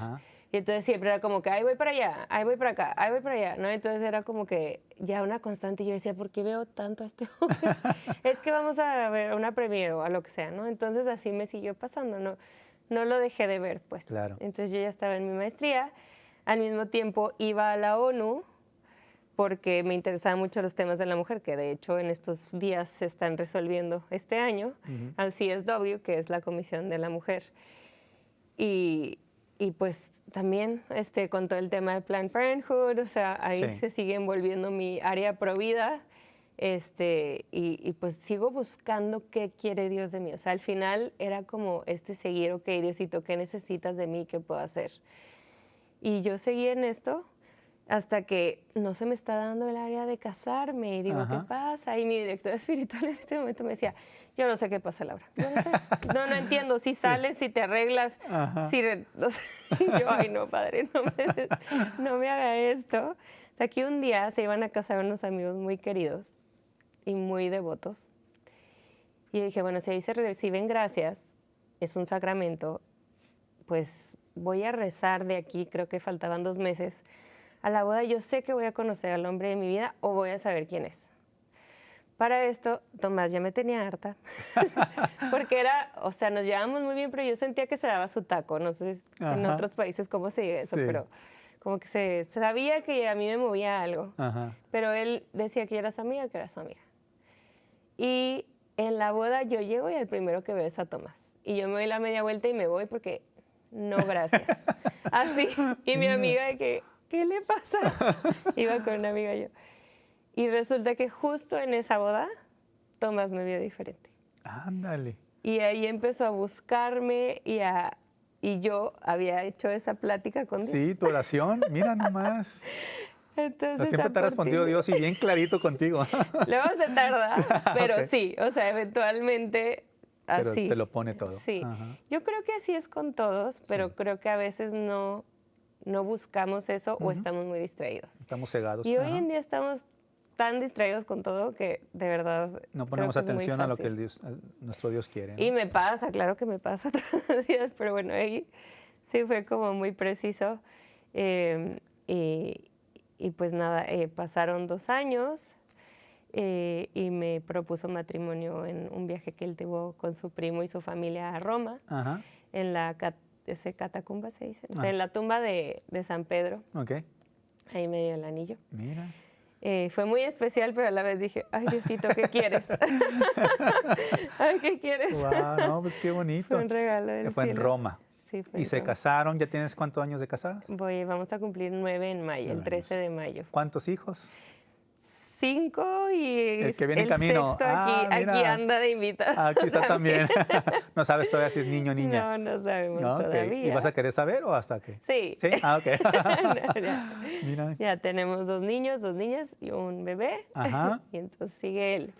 Y entonces siempre era como que, ahí voy para allá, ahí voy para acá, ahí voy para allá, ¿no? Entonces era como que ya una constante. Y yo decía, ¿por qué veo tanto a este hombre? Es que vamos a ver una premiere o a lo que sea, ¿no? Entonces así me siguió pasando, ¿no? No lo dejé de ver, pues. Claro. Entonces yo ya estaba en mi maestría. Al mismo tiempo iba a la ONU porque me interesaban mucho los temas de la mujer, que de hecho en estos días se están resolviendo este año, al CSW, que es la Comisión de la Mujer. Y y pues también con todo el tema de Planned Parenthood, o sea, ahí Sí. se sigue envolviendo mi área pro vida, y pues sigo buscando qué quiere Dios de mí. O sea, al final era como seguir, ok, Diosito, ¿qué necesitas de mí? ¿Qué puedo hacer? Y yo seguí en esto hasta que no se me está dando el área de casarme. Y digo, ¿qué Ajá. pasa? Y mi directora espiritual en este momento me decía, yo no sé qué pasa, Laura. Yo no sé. No entiendo. Si sales, si te arreglas, Ajá. si... Y yo, ay, no, padre, no me haga esto. O sea, que un día se iban a casar unos amigos muy queridos y muy devotos. Y dije, bueno, si ahí se reciben gracias, es un sacramento, pues voy a rezar de aquí, creo que faltaban 2 meses, a la boda. Yo sé que voy a conocer al hombre de mi vida o voy a saber quién es. Para esto, Tomás ya me tenía harta, porque o sea, nos llevábamos muy bien, pero yo sentía que se daba su taco. No sé en Ajá. otros países cómo se dice eso, Sí. pero como que se sabía que a mí me movía algo. Ajá. Pero él decía que era su amiga, que era su amiga. Y en la boda yo llego y el primero que veo es a Tomás. Y yo me doy la media vuelta y me voy porque no, gracias. Así. Y mi amiga de que, ¿qué le pasa? Iba con una amiga yo. Y resulta que justo en esa boda, Tomás me vio diferente. Ándale. Y ahí empezó a buscarme y yo había hecho esa plática con Dios. Sí, tu oración, mira nomás. Entonces, Siempre te ha respondido Dios y bien clarito contigo. Luego se tarda, pero Ok. sí, o sea, eventualmente Pero así. te lo pone todo. Sí, Ajá. yo creo que así es con todos, pero Sí. creo que a veces no buscamos eso o Ujú. estamos muy distraídos. Estamos cegados. Y hoy Ajá. en día estamos tan distraídos con todo que de verdad No creo ponemos que es muy atención a lo que fácil. nuestro Dios quiere, ¿no? Y me pasa, claro que me pasa todos los días, pero bueno, ahí sí fue como muy preciso. eh, y, y pues nada, pasaron 2 años y me propuso matrimonio en un viaje que él tuvo con su primo y su familia a Roma, Ajá. en la catacumba, se dice, o sea, Ah. en la tumba de San Pedro. Ok. Ahí me dio el anillo. Mira. Fue muy especial, pero a la vez dije, ay, Diosito, ¿qué quieres? Ay, ¿qué quieres? Wow, no, pues qué bonito. Fue un regalo del Fue en cielo. Roma. Sí, fue Y en se Roma. casaron. ¿Ya tienes cuántos años de casadas? Vamos a cumplir 9 en mayo, el 13 de mayo. ¿Cuántos hijos? 5 y El que viene en el camino. sexto aquí Mira. anda de invitada. Aquí está también. No sabes todavía si es niño o niña. No sabemos No, ok. todavía. ¿Y vas a querer saber o hasta qué? Sí. ¿Sí? Ah, ok. No, Mira. ya tenemos 2 niños, 2 niñas y un bebé. Ajá. Y entonces sigue él.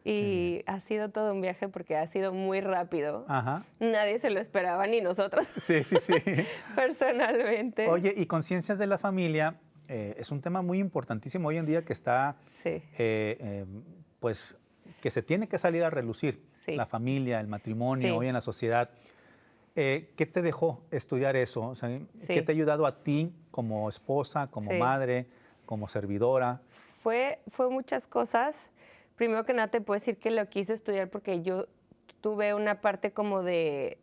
Y ha sido todo un viaje porque ha sido muy rápido. Ajá. Nadie se lo esperaba, ni nosotros Sí, sí, sí. personalmente. Oye, y conciencias de la familia es un tema muy importantísimo hoy en día que está, Sí. pues, que se tiene que salir a relucir. Sí. La familia, el matrimonio, Sí. hoy en la sociedad. ¿Qué te dejó estudiar eso? O sea, ¿qué Sí. te ha ayudado a ti como esposa, como Sí. madre, como servidora? Fue muchas cosas. Primero que nada te puedo decir que lo quise estudiar porque yo tuve una parte como de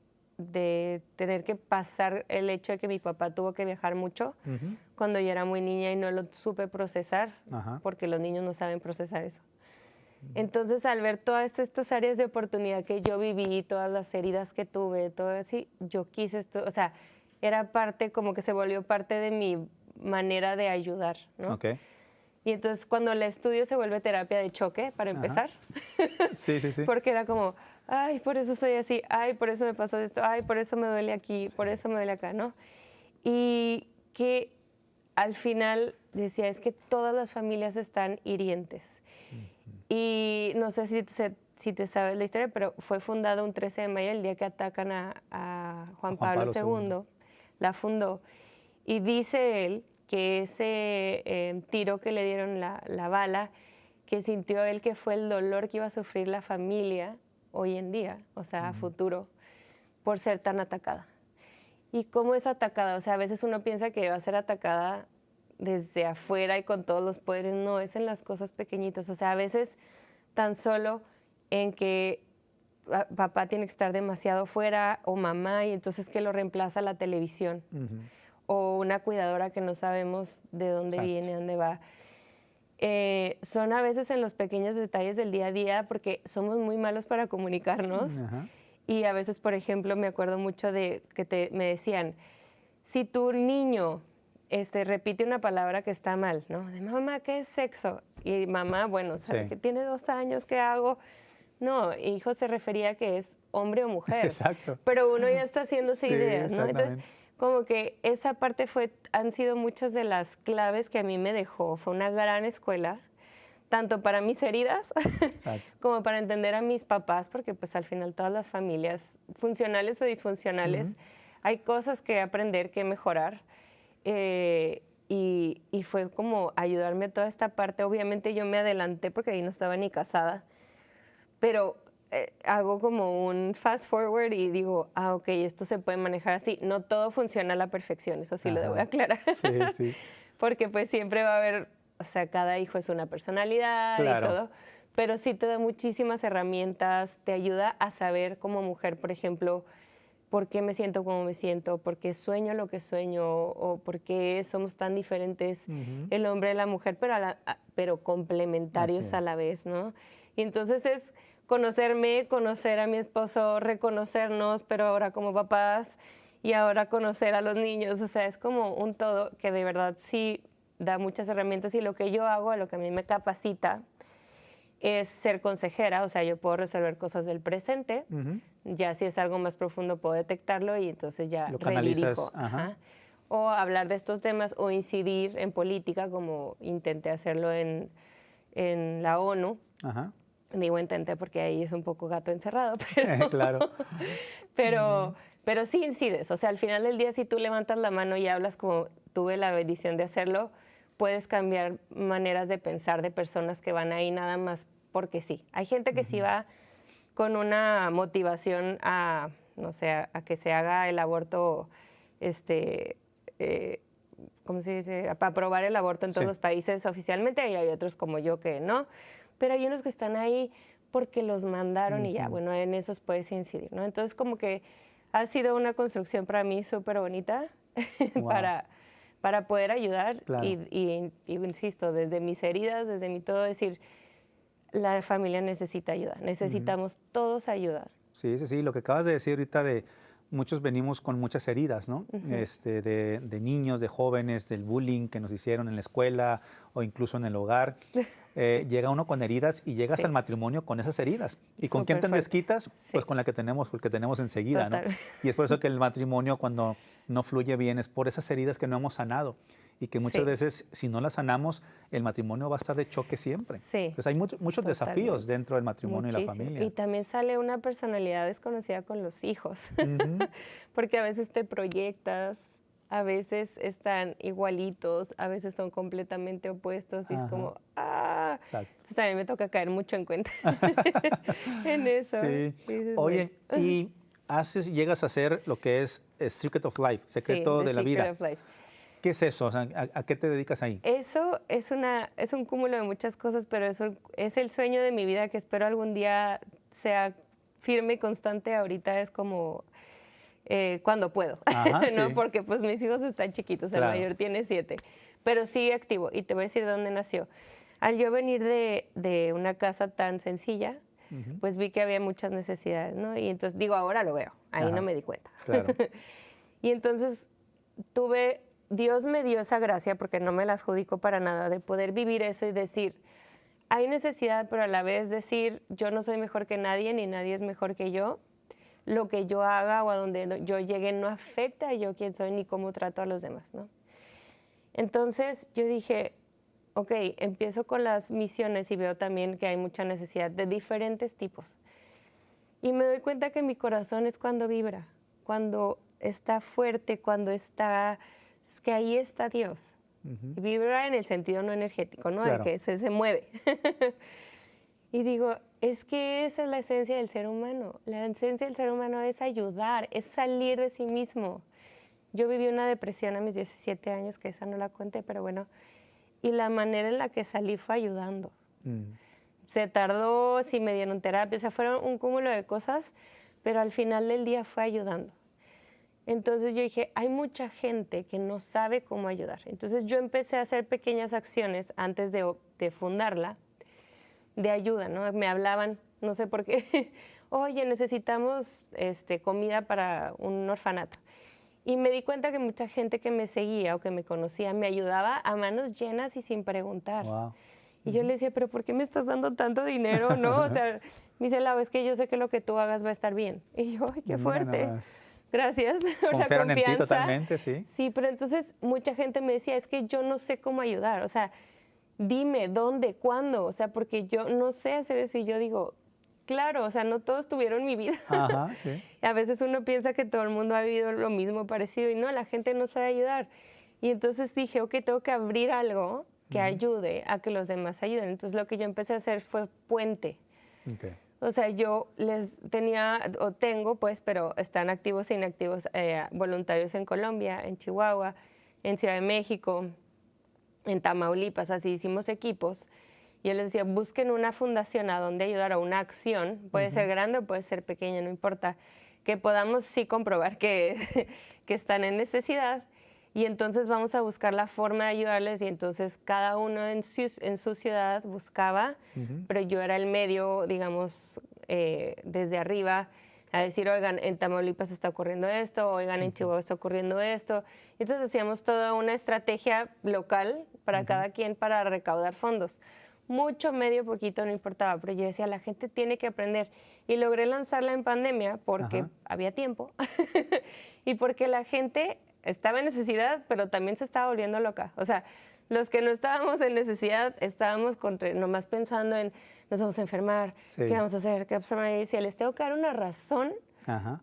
tener que pasar el hecho de que mi papá tuvo que viajar mucho Ujú. cuando yo era muy niña y no lo supe procesar, Ajá. porque los niños no saben procesar eso. Entonces, al ver todas estas áreas de oportunidad que yo viví, todas las heridas que tuve, todo así, yo quise esto, o sea, era parte, como que se volvió parte de mi manera de ayudar, ¿no? Ok. Y entonces cuando la estudio se vuelve terapia de choque, para Ajá. empezar. Sí, sí, sí. Porque era como, ay, por eso soy así, ay, por eso me pasó esto, ay, por eso me duele aquí, por eso me duele acá, ¿no? Y que al final decía, es que todas las familias están hirientes. Y no sé si te sabes la historia, pero fue fundado un 13 de mayo, el día que atacan a Juan Pablo II. La fundó. Y dice él que ese tiro que le dieron, la bala, que sintió él que fue el dolor que iba a sufrir la familia hoy en día, o sea, a futuro, por ser tan atacada. ¿Y cómo es atacada? O sea, a veces uno piensa que va a ser atacada desde afuera y con todos los poderes. No, es en las cosas pequeñitas. O sea, a veces tan solo en que papá tiene que estar demasiado fuera o mamá y entonces que lo reemplaza la televisión. O una cuidadora que no sabemos de dónde Exacto. viene, dónde va. Son a veces en los pequeños detalles del día a día porque somos muy malos para comunicarnos. Ajá. Y a veces, por ejemplo, me acuerdo mucho de que me decían, si tu niño repite una palabra que está mal, ¿no? De mamá, ¿qué es sexo? Y mamá, bueno, sabe Sí. que tiene 2 años, ¿qué hago? No, hijo se refería a que es hombre o mujer. Exacto. Pero uno ya está haciéndose Sí, ideas, ¿no? Entonces, exactamente. como que esa parte han sido muchas de las claves que a mí me dejó. Fue una gran escuela, tanto para mis heridas Exacto. como para entender a mis papás, porque pues al final todas las familias, funcionales o disfuncionales, hay cosas que aprender, que mejorar. Y fue como ayudarme a toda esta parte. Obviamente yo me adelanté porque ahí no estaba ni casada, pero hago como un fast forward y digo, ok, esto se puede manejar así. No todo funciona a la perfección, eso sí lo debo Ajá. aclarar. Sí, sí. Porque pues siempre va a haber, o sea, cada hijo es una personalidad y Claro. todo, pero sí te da muchísimas herramientas, te ayuda a saber como mujer, por ejemplo, por qué me siento como me siento, por qué sueño lo que sueño, o por qué somos tan diferentes el hombre y la mujer, pero Así complementarios a es. la vez, ¿no? Y entonces es conocerme, conocer a mi esposo, reconocernos, pero ahora como papás, y ahora conocer a los niños, o sea, es como un todo que de verdad sí da muchas herramientas, y lo que yo hago, a lo que a mí me capacita, es ser consejera, o sea, yo puedo resolver cosas del presente, ya si es algo más profundo puedo detectarlo y entonces ya Lo redirijo. canalizas. Ajá. Ajá. O hablar de estos temas o incidir en política, como intenté hacerlo en la ONU. Ajá. Digo intenté porque ahí es un poco gato encerrado, pero, Claro. pero, pero sí incides. O sea, al final del día, si tú levantas la mano y hablas como tuve la bendición de hacerlo, puedes cambiar maneras de pensar de personas que van ahí nada más porque sí. Hay gente que sí va con una motivación a, no sé, a que se haga el aborto, ¿cómo se dice? Para aprobar el aborto en todos Sí. los países oficialmente, y hay otros como yo que no. Pero hay unos que están ahí porque los mandaron y ya, bueno, en esos puedes incidir, ¿no? Entonces, como que ha sido una construcción para mí súper bonita Wow. para poder ayudar Claro. y insisto, desde mis heridas, desde mi todo, decir, la familia necesita ayuda, necesitamos todos ayudar. Sí, sí, sí. Lo que acabas de decir ahorita de muchos venimos con muchas heridas, ¿no? De niños, de jóvenes, del bullying que nos hicieron en la escuela o incluso en el hogar. Llega uno con heridas y llegas Sí. al matrimonio con esas heridas. ¿Y con quién te Superfuerte. desquitas? Pues Sí. con la que tenemos, porque tenemos enseguida, ¿no? Total. Y es por eso que el matrimonio cuando no fluye bien es por esas heridas que no hemos sanado y que muchas Sí. veces si no las sanamos el matrimonio va a estar de choque siempre. Sí, Entonces hay muchos desafíos totalmente. dentro del matrimonio y la Muchísimo. familia. Y también sale una personalidad desconocida con los hijos, Ujú. porque a veces te proyectas, a veces están igualitos, a veces son completamente opuestos y es Ajá. como, ¡ah! Exacto. Entonces también me toca caer mucho en cuenta en eso. Sí. Y dices, Oye, bueno. y llegas a hacer lo que es Secret of Life, Sí, secreto The de la Secret vida. of Life. ¿Qué es eso? O sea, ¿a qué te dedicas ahí? Eso es un cúmulo de muchas cosas, pero eso es el sueño de mi vida que espero algún día sea firme y constante. Ahorita es como cuando puedo, Ajá, ¿no? sí. Porque pues mis hijos están chiquitos, el Claro. mayor tiene 7, pero sigue activo. Y te voy a decir de dónde nació. Al yo venir de una casa tan sencilla, pues vi que había muchas necesidades, ¿no? Y entonces digo, ahora lo veo, ahí Ajá. no me di cuenta. Claro. Y entonces Dios me dio esa gracia, porque no me la adjudico para nada, de poder vivir eso y decir, hay necesidad, pero a la vez decir, yo no soy mejor que nadie, ni nadie es mejor que yo. Lo que yo haga o a donde yo llegue no afecta a yo quién soy ni cómo trato a los demás, ¿no? Entonces yo dije, ok, empiezo con las misiones y veo también que hay mucha necesidad de diferentes tipos. Y me doy cuenta que mi corazón es cuando vibra, cuando está fuerte, que ahí está Dios. Y vibra en el sentido no energético, ¿no? Claro. El que se mueve. Y digo, es que esa es la esencia del ser humano. La esencia del ser humano es ayudar, es salir de sí mismo. Yo viví una depresión a mis 17 años, que esa no la conté, pero bueno. Y la manera en la que salí fue ayudando. Se tardó, sí me dieron terapia, o sea, fueron un cúmulo de cosas, pero al final del día fue ayudando. Entonces yo dije, hay mucha gente que no sabe cómo ayudar. Entonces yo empecé a hacer pequeñas acciones antes de fundarla, de ayuda, ¿no? Me hablaban, no sé por qué, oye, necesitamos comida para un orfanato. Y me di cuenta que mucha gente que me seguía o que me conocía me ayudaba a manos llenas y sin preguntar. Wow. Y yo le decía, pero ¿por qué me estás dando tanto dinero? No, o sea, me dice, Lau, es que yo sé que lo que tú hagas va a estar bien. Y yo, ay, qué Mira fuerte. nomás. Gracias por la Confiaron en ti confianza. totalmente, sí. Sí, pero entonces mucha gente me decía, es que yo no sé cómo ayudar. O sea, dime dónde, cuándo. O sea, porque yo no sé hacer eso. Y yo digo, claro, o sea, no todos tuvieron mi vida. Ajá, sí. A veces uno piensa que todo el mundo ha vivido lo mismo, parecido, y no, la gente no sabe ayudar. Y entonces dije, ok, tengo que abrir algo que ayude a que los demás ayuden. Entonces lo que yo empecé a hacer fue puente. Okay. O sea, yo les tenía, o tengo pues, pero están activos e inactivos voluntarios en Colombia, en Chihuahua, en Ciudad de México, en Tamaulipas, así hicimos equipos. Yo les decía, busquen una fundación a donde ayudar, a una acción, puede ser grande o puede ser pequeña, no importa, que podamos sí comprobar que, que están en necesidad, y entonces vamos a buscar la forma de ayudarles, y entonces cada uno en su ciudad buscaba, pero yo era el medio, digamos, desde arriba, a decir, oigan, en Tamaulipas está ocurriendo esto, oigan, en Chihuahua está ocurriendo esto. Entonces hacíamos toda una estrategia local para cada quien para recaudar fondos. Mucho, medio, poquito, no importaba, pero yo decía, la gente tiene que aprender. Y logré lanzarla en pandemia porque había tiempo y porque la gente estaba en necesidad, pero también se estaba volviendo loca. O sea, los que no estábamos en necesidad estábamos nomás pensando en nos vamos a enfermar, Sí. ¿qué vamos a hacer? ¿Qué vamos a hacer? Y decía, les tengo que dar una razón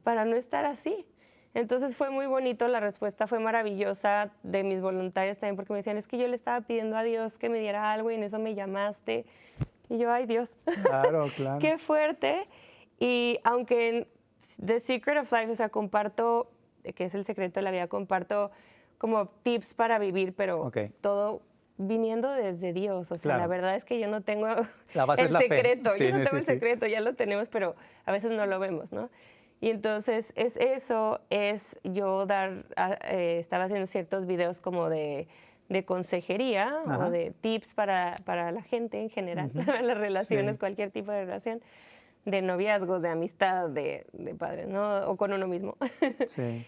para no estar así. Entonces fue muy bonito, la respuesta fue maravillosa de mis voluntarios también, porque me decían, es que yo le estaba pidiendo a Dios que me diera algo y en eso me llamaste. Y yo, ay Dios, Claro, claro. qué fuerte. Y aunque en The Secret of Life, o sea, comparto, que es el secreto de la vida, comparto como tips para vivir, pero todo viniendo desde Dios. O sea, Claro. la verdad es que yo no tengo La base el es la fe. secreto. Sí, Yo no tengo sí, el sí. secreto, ya lo tenemos, pero a veces no lo vemos, ¿no? Y entonces es eso, es yo estaba haciendo ciertos videos como de consejería o de tips para la gente en general, para las relaciones, Sí. cualquier tipo de relación, de noviazgo, de amistad, de padres, ¿no? O con uno mismo. Sí.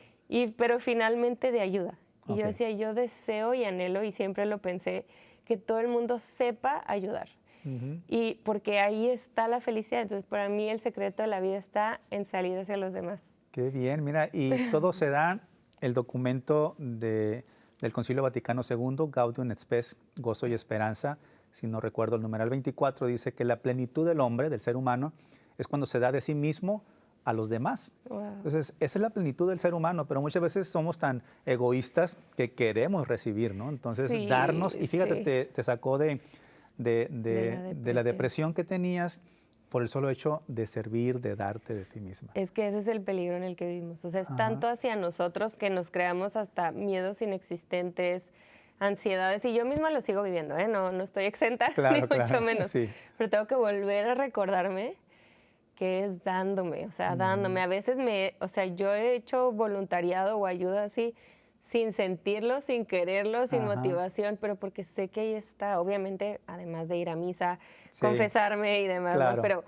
Pero finalmente de ayuda. Y yo Ok. decía, yo deseo y anhelo, y siempre lo pensé, que todo el mundo sepa ayudar. Y porque ahí está la felicidad. Entonces, para mí el secreto de la vida está en salir hacia los demás. Qué bien, mira, y todo se da, el documento del Concilio Vaticano II, Gaudium et Spes, Gozo y Esperanza, si no recuerdo el numeral 24, dice que la plenitud del hombre, del ser humano, es cuando se da de sí mismo a los demás. Wow. Entonces, esa es la plenitud del ser humano, pero muchas veces somos tan egoístas que queremos recibir, ¿no? Entonces, Sí, darnos, y fíjate, sí. te sacó de la depresión que tenías por el solo hecho de servir, de darte de ti misma. Es que ese es el peligro en el que vivimos. O sea, es tanto hacia nosotros que nos creamos hasta miedos inexistentes, ansiedades, y yo misma lo sigo viviendo, ¿eh? No estoy exenta, Claro, ni mucho claro, menos. sí. Pero tengo que volver a recordarme que es dándome, o sea, dándome. A veces o sea, yo he hecho voluntariado o ayuda así sin sentirlo, sin quererlo, sin motivación, pero porque sé que ahí está, obviamente, además de ir a misa, confesarme y demás, claro. ¿no?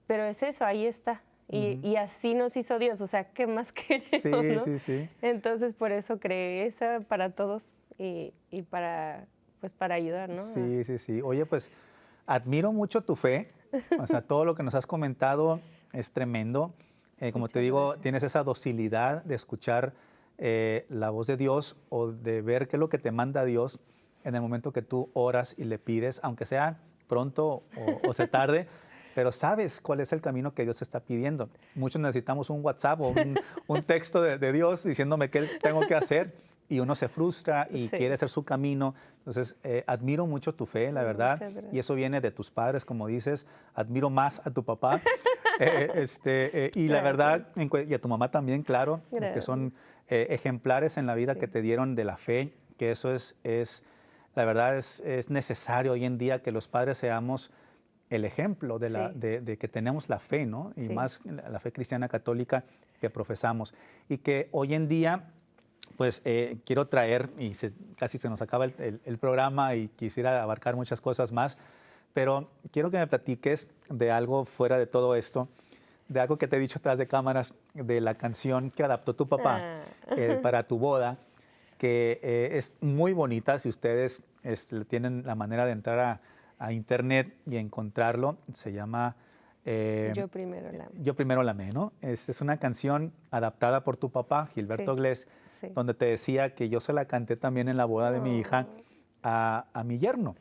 Pero es eso, ahí está. Y así nos hizo Dios, o sea, ¿qué más queremos? Sí, ¿no? sí, sí. Entonces, por eso creé esa para todos y para, pues, para ayudar, ¿no? Sí, sí, sí. Oye, pues admiro mucho tu fe. O sea, todo lo que nos has comentado es tremendo. Como te digo, gracias. tienes esa docilidad de escuchar la voz de Dios o de ver qué es lo que te manda Dios en el momento que tú oras y le pides, aunque sea pronto o se tarde, pero sabes cuál es el camino que Dios está pidiendo. Muchos necesitamos un WhatsApp o un texto de Dios diciéndome qué tengo que hacer, y uno se frustra y quiere hacer su camino. Entonces, admiro mucho tu fe, la verdad, y eso viene de tus padres, como dices. Admiro más a tu papá y la verdad, y a tu mamá también, claro, que son ejemplares en la vida que te dieron de la fe, que eso la verdad, es necesario hoy en día que los padres seamos el ejemplo de que tenemos la fe, ¿no? Y más la fe cristiana católica que profesamos. Y que hoy en día, pues quiero traer, y casi se nos acaba el programa y quisiera abarcar muchas cosas más, pero quiero que me platiques de algo fuera de todo esto, de algo que te he dicho atrás de cámaras, de la canción que adaptó tu papá para tu boda, que es muy bonita. Si ustedes tienen la manera de entrar a internet y encontrarlo, se llama Yo primero la amé. Yo primero la amé, ¿no? Es una canción adaptada por tu papá, Gilberto Sí, Glés, sí. donde te decía que yo se la canté también en la boda de mi hija a mi yerno,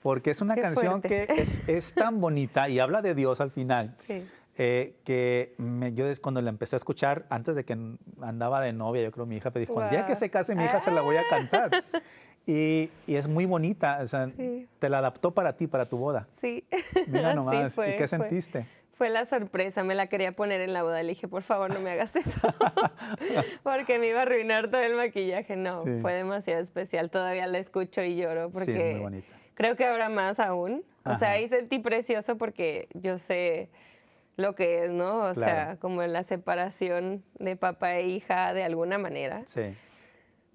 porque es una Qué canción fuerte. que es tan bonita y habla de Dios al final, Sí. que yo cuando la empecé a escuchar, antes de que andaba de novia, yo creo mi hija me dijo, el día que Guau. se case mi hija se la voy a cantar. Y es muy bonita, o sea, Sí. te la adaptó para ti, para tu boda. Sí, Mira así nomás, ¿y qué fue. sentiste? Fue la sorpresa, me la quería poner en la boda. Le dije, por favor, no me hagas eso, porque me iba a arruinar todo el maquillaje. No, Sí. fue demasiado especial. Todavía la escucho y lloro Sí, es muy porque bonita. creo que ahora más aún. O sea, Ajá. ahí sentí precioso porque yo sé lo que es, ¿no? O Claro. sea, como la separación de papá e hija de alguna manera. Sí,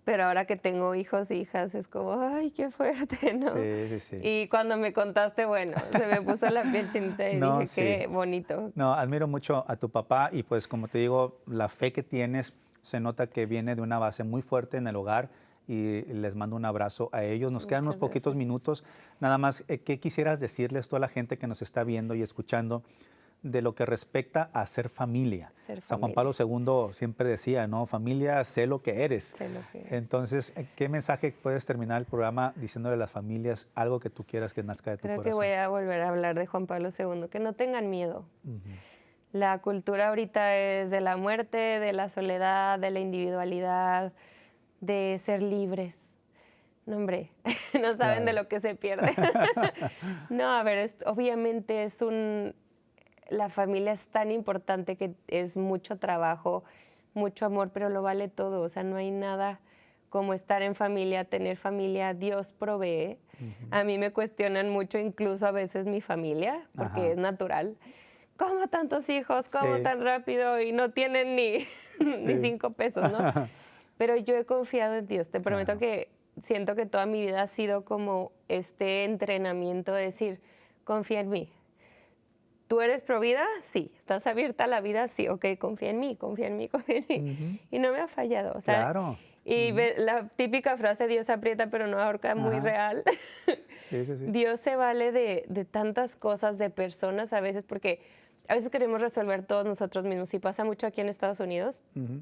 Pero ahora que tengo hijos e hijas es como, ay, qué fuerte, ¿no? sí, sí, sí. Y cuando me contaste, bueno, se me puso la piel chinita y No, dije, sí. qué bonito. No, admiro mucho a tu papá y pues como te digo, la fe que tienes se nota que viene de una base muy fuerte en el hogar y les mando un abrazo a ellos. Nos quedan unos Muchas poquitos gracias. minutos. Nada más, ¿qué quisieras decirles a toda la gente que nos está viendo y escuchando de lo que respecta a ser familia? Ser San Juan familia. Pablo II siempre decía, ¿no? Familia, sé lo que eres. Sé lo que es. Entonces, ¿qué mensaje puedes terminar el programa diciéndole a las familias algo que tú quieras que nazca de tu Creo que corazón? voy a volver a hablar de Juan Pablo II, que no tengan miedo. Ujú. La cultura ahorita es de la muerte, de la soledad, de la individualidad, de ser libres. No, hombre, no saben de Claro. lo que se pierde. No, a ver, obviamente la familia es tan importante que es mucho trabajo, mucho amor, pero lo vale todo. O sea, no hay nada como estar en familia, tener familia, Dios provee. A mí me cuestionan mucho, incluso a veces mi familia, porque Ajá. es natural. ¿Cómo tantos hijos? ¿Cómo Sí. tan rápido? Y no tienen ni Sí. 5 pesos, ¿no? Pero yo he confiado en Dios. Te prometo Claro. que siento que toda mi vida ha sido como este entrenamiento de decir, confía en mí. ¿Tú eres provida? Sí. ¿Estás abierta a la vida? Sí. Ok, confía en mí, confía en mí, confía en mí. Ujú. Y no me ha fallado. O sea, Claro. y Ujú. la típica frase, Dios aprieta pero no ahorca, muy Ajá. real. Sí, sí, sí. Dios se vale de tantas cosas, de personas a veces, porque a veces queremos resolver todos nosotros mismos. Y pasa mucho aquí en Estados Unidos. Ujú.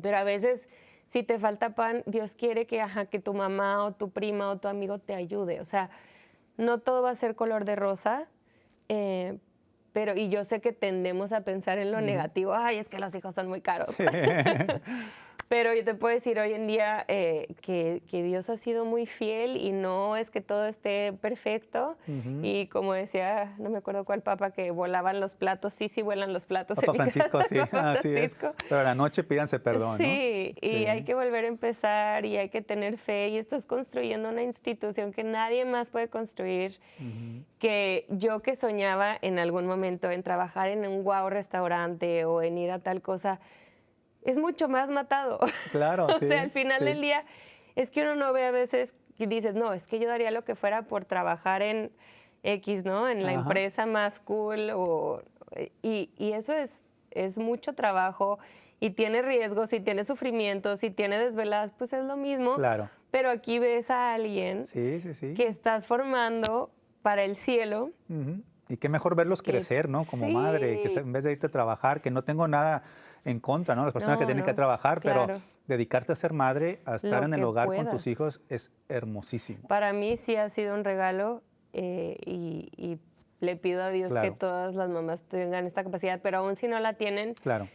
Pero a veces, si te falta pan, Dios quiere que tu mamá o tu prima o tu amigo te ayude. O sea, no todo va a ser color de rosa, y yo sé que tendemos a pensar en lo negativo. Ay, es que los hijos son muy caros. Sí. Pero yo te puedo decir hoy en día que Dios ha sido muy fiel y no es que todo esté perfecto. Ujú. Y como decía, no me acuerdo cuál papa, que volaban los platos. Sí, sí vuelan los platos Papa en mi Francisco, casa, sí, Papa así es. Francisco. Pero a la noche pídanse perdón, ¿no? Sí, y Sí. hay que volver a empezar y hay que tener fe y estás construyendo una institución que nadie más puede construir, Ujú. que yo que soñaba en algún momento en trabajar en un wow restaurante o en ir a tal cosa, es mucho más matado. Claro, O sí, sea, al final sí. del día es que uno no ve a veces y dices, no, es que yo daría lo que fuera por trabajar en X, ¿no? En la Ajá. empresa más cool y eso es mucho trabajo y tiene riesgos y tiene sufrimientos y tiene desveladas, pues es lo mismo. Claro. Pero aquí ves a alguien Sí, sí, sí. que estás formando para el cielo. Ujú. Y qué mejor verlos Que crecer, ¿no? Como madre, que sí. en vez de irte a trabajar, que no tengo nada en contra, ¿no? Las personas que No, tienen que no, trabajar, pero claro. dedicarte a ser madre, a estar Lo en el que hogar con tus puedas. hijos es hermosísimo. Para mí sí ha sido un regalo y le pido a Dios que Claro. todas las mamás tengan esta capacidad, pero aún si no la tienen, Claro.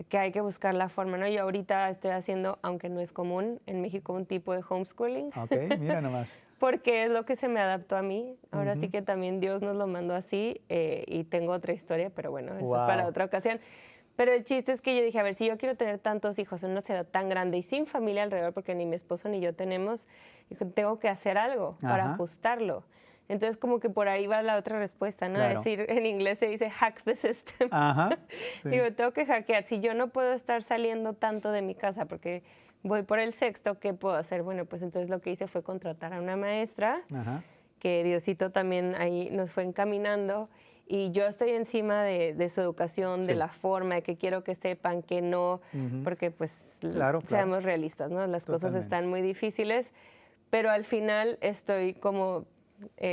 que hay que buscar la forma, ¿no? Yo ahorita estoy haciendo, aunque no es común en México, un tipo de homeschooling, Ok, mira nomás. porque es lo que se me adaptó a mí. Ahora sí Ujú. que también Dios nos lo mandó así y tengo otra historia, pero bueno, eso es para Wow. otra ocasión. Pero el chiste es que yo dije, a ver, si yo quiero tener tantos hijos en una ciudad tan grande y sin familia alrededor, porque ni mi esposo ni yo tenemos, dije, tengo que hacer algo para Ajá. ajustarlo. Entonces, como que por ahí va la otra respuesta, ¿no? Claro. Es decir, en inglés se dice hack the system. Ajá. Sí. Digo, tengo que hackear. Si yo no puedo estar saliendo tanto de mi casa porque voy por el sexto, ¿qué puedo hacer? Bueno, pues entonces lo que hice fue contratar a una maestra, Ajá. que Diosito también ahí nos fue encaminando. y yo estoy encima de su educación, de Sí. la forma, de que quiero que sepan que no, porque pues Claro, seamos realistas, ¿no? Las cosas Totalmente. están muy difíciles, pero al final estoy como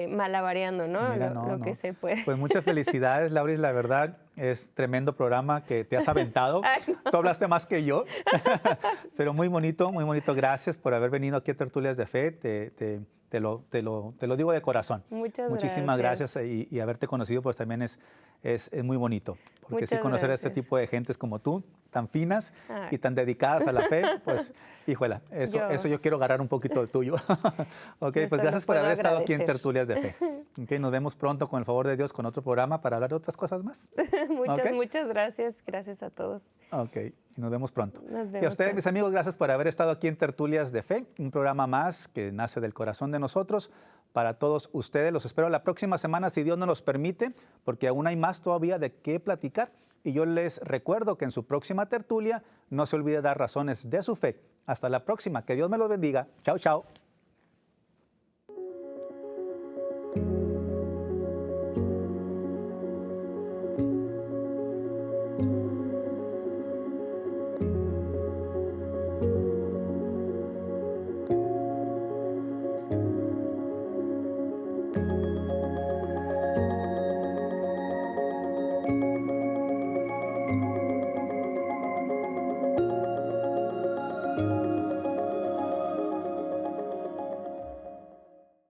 malabareando, ¿no? Mira, Lo que se puede. Pues muchas felicidades, Lauris. La verdad, es tremendo programa que te has aventado. Ay, no. Tú hablaste más que yo, pero muy bonito, muy bonito. Gracias por haber venido aquí a Tertulias de Fe. Te lo digo de corazón. Muchas Muchísimas gracias. gracias y haberte conocido pues también es muy bonito. Porque sí Muchas conocer a este gracias. tipo de gentes como tú, tan finas Ay. y tan dedicadas a la fe, pues, híjola, eso yo quiero agarrar un poquito del tuyo. Ok, Eso pues lo gracias por puedo haber estado aquí en agradecer. Tertulias de Fe. Ok, nos vemos pronto con el favor de Dios con otro programa para hablar de otras cosas más. Ok. Muchas gracias. Gracias a todos. Ok, y nos vemos pronto. Nos Y a vemos ustedes, pronto. mis amigos, gracias por haber estado aquí en Tertulias de Fe, un programa más que nace del corazón de nosotros. Para todos ustedes, los espero la próxima semana, si Dios nos los permite, porque aún hay más todavía de qué platicar. Y yo les recuerdo que en su próxima tertulia no se olvide dar razones de su fe. Hasta la próxima. Que Dios me los bendiga. Chao, chao.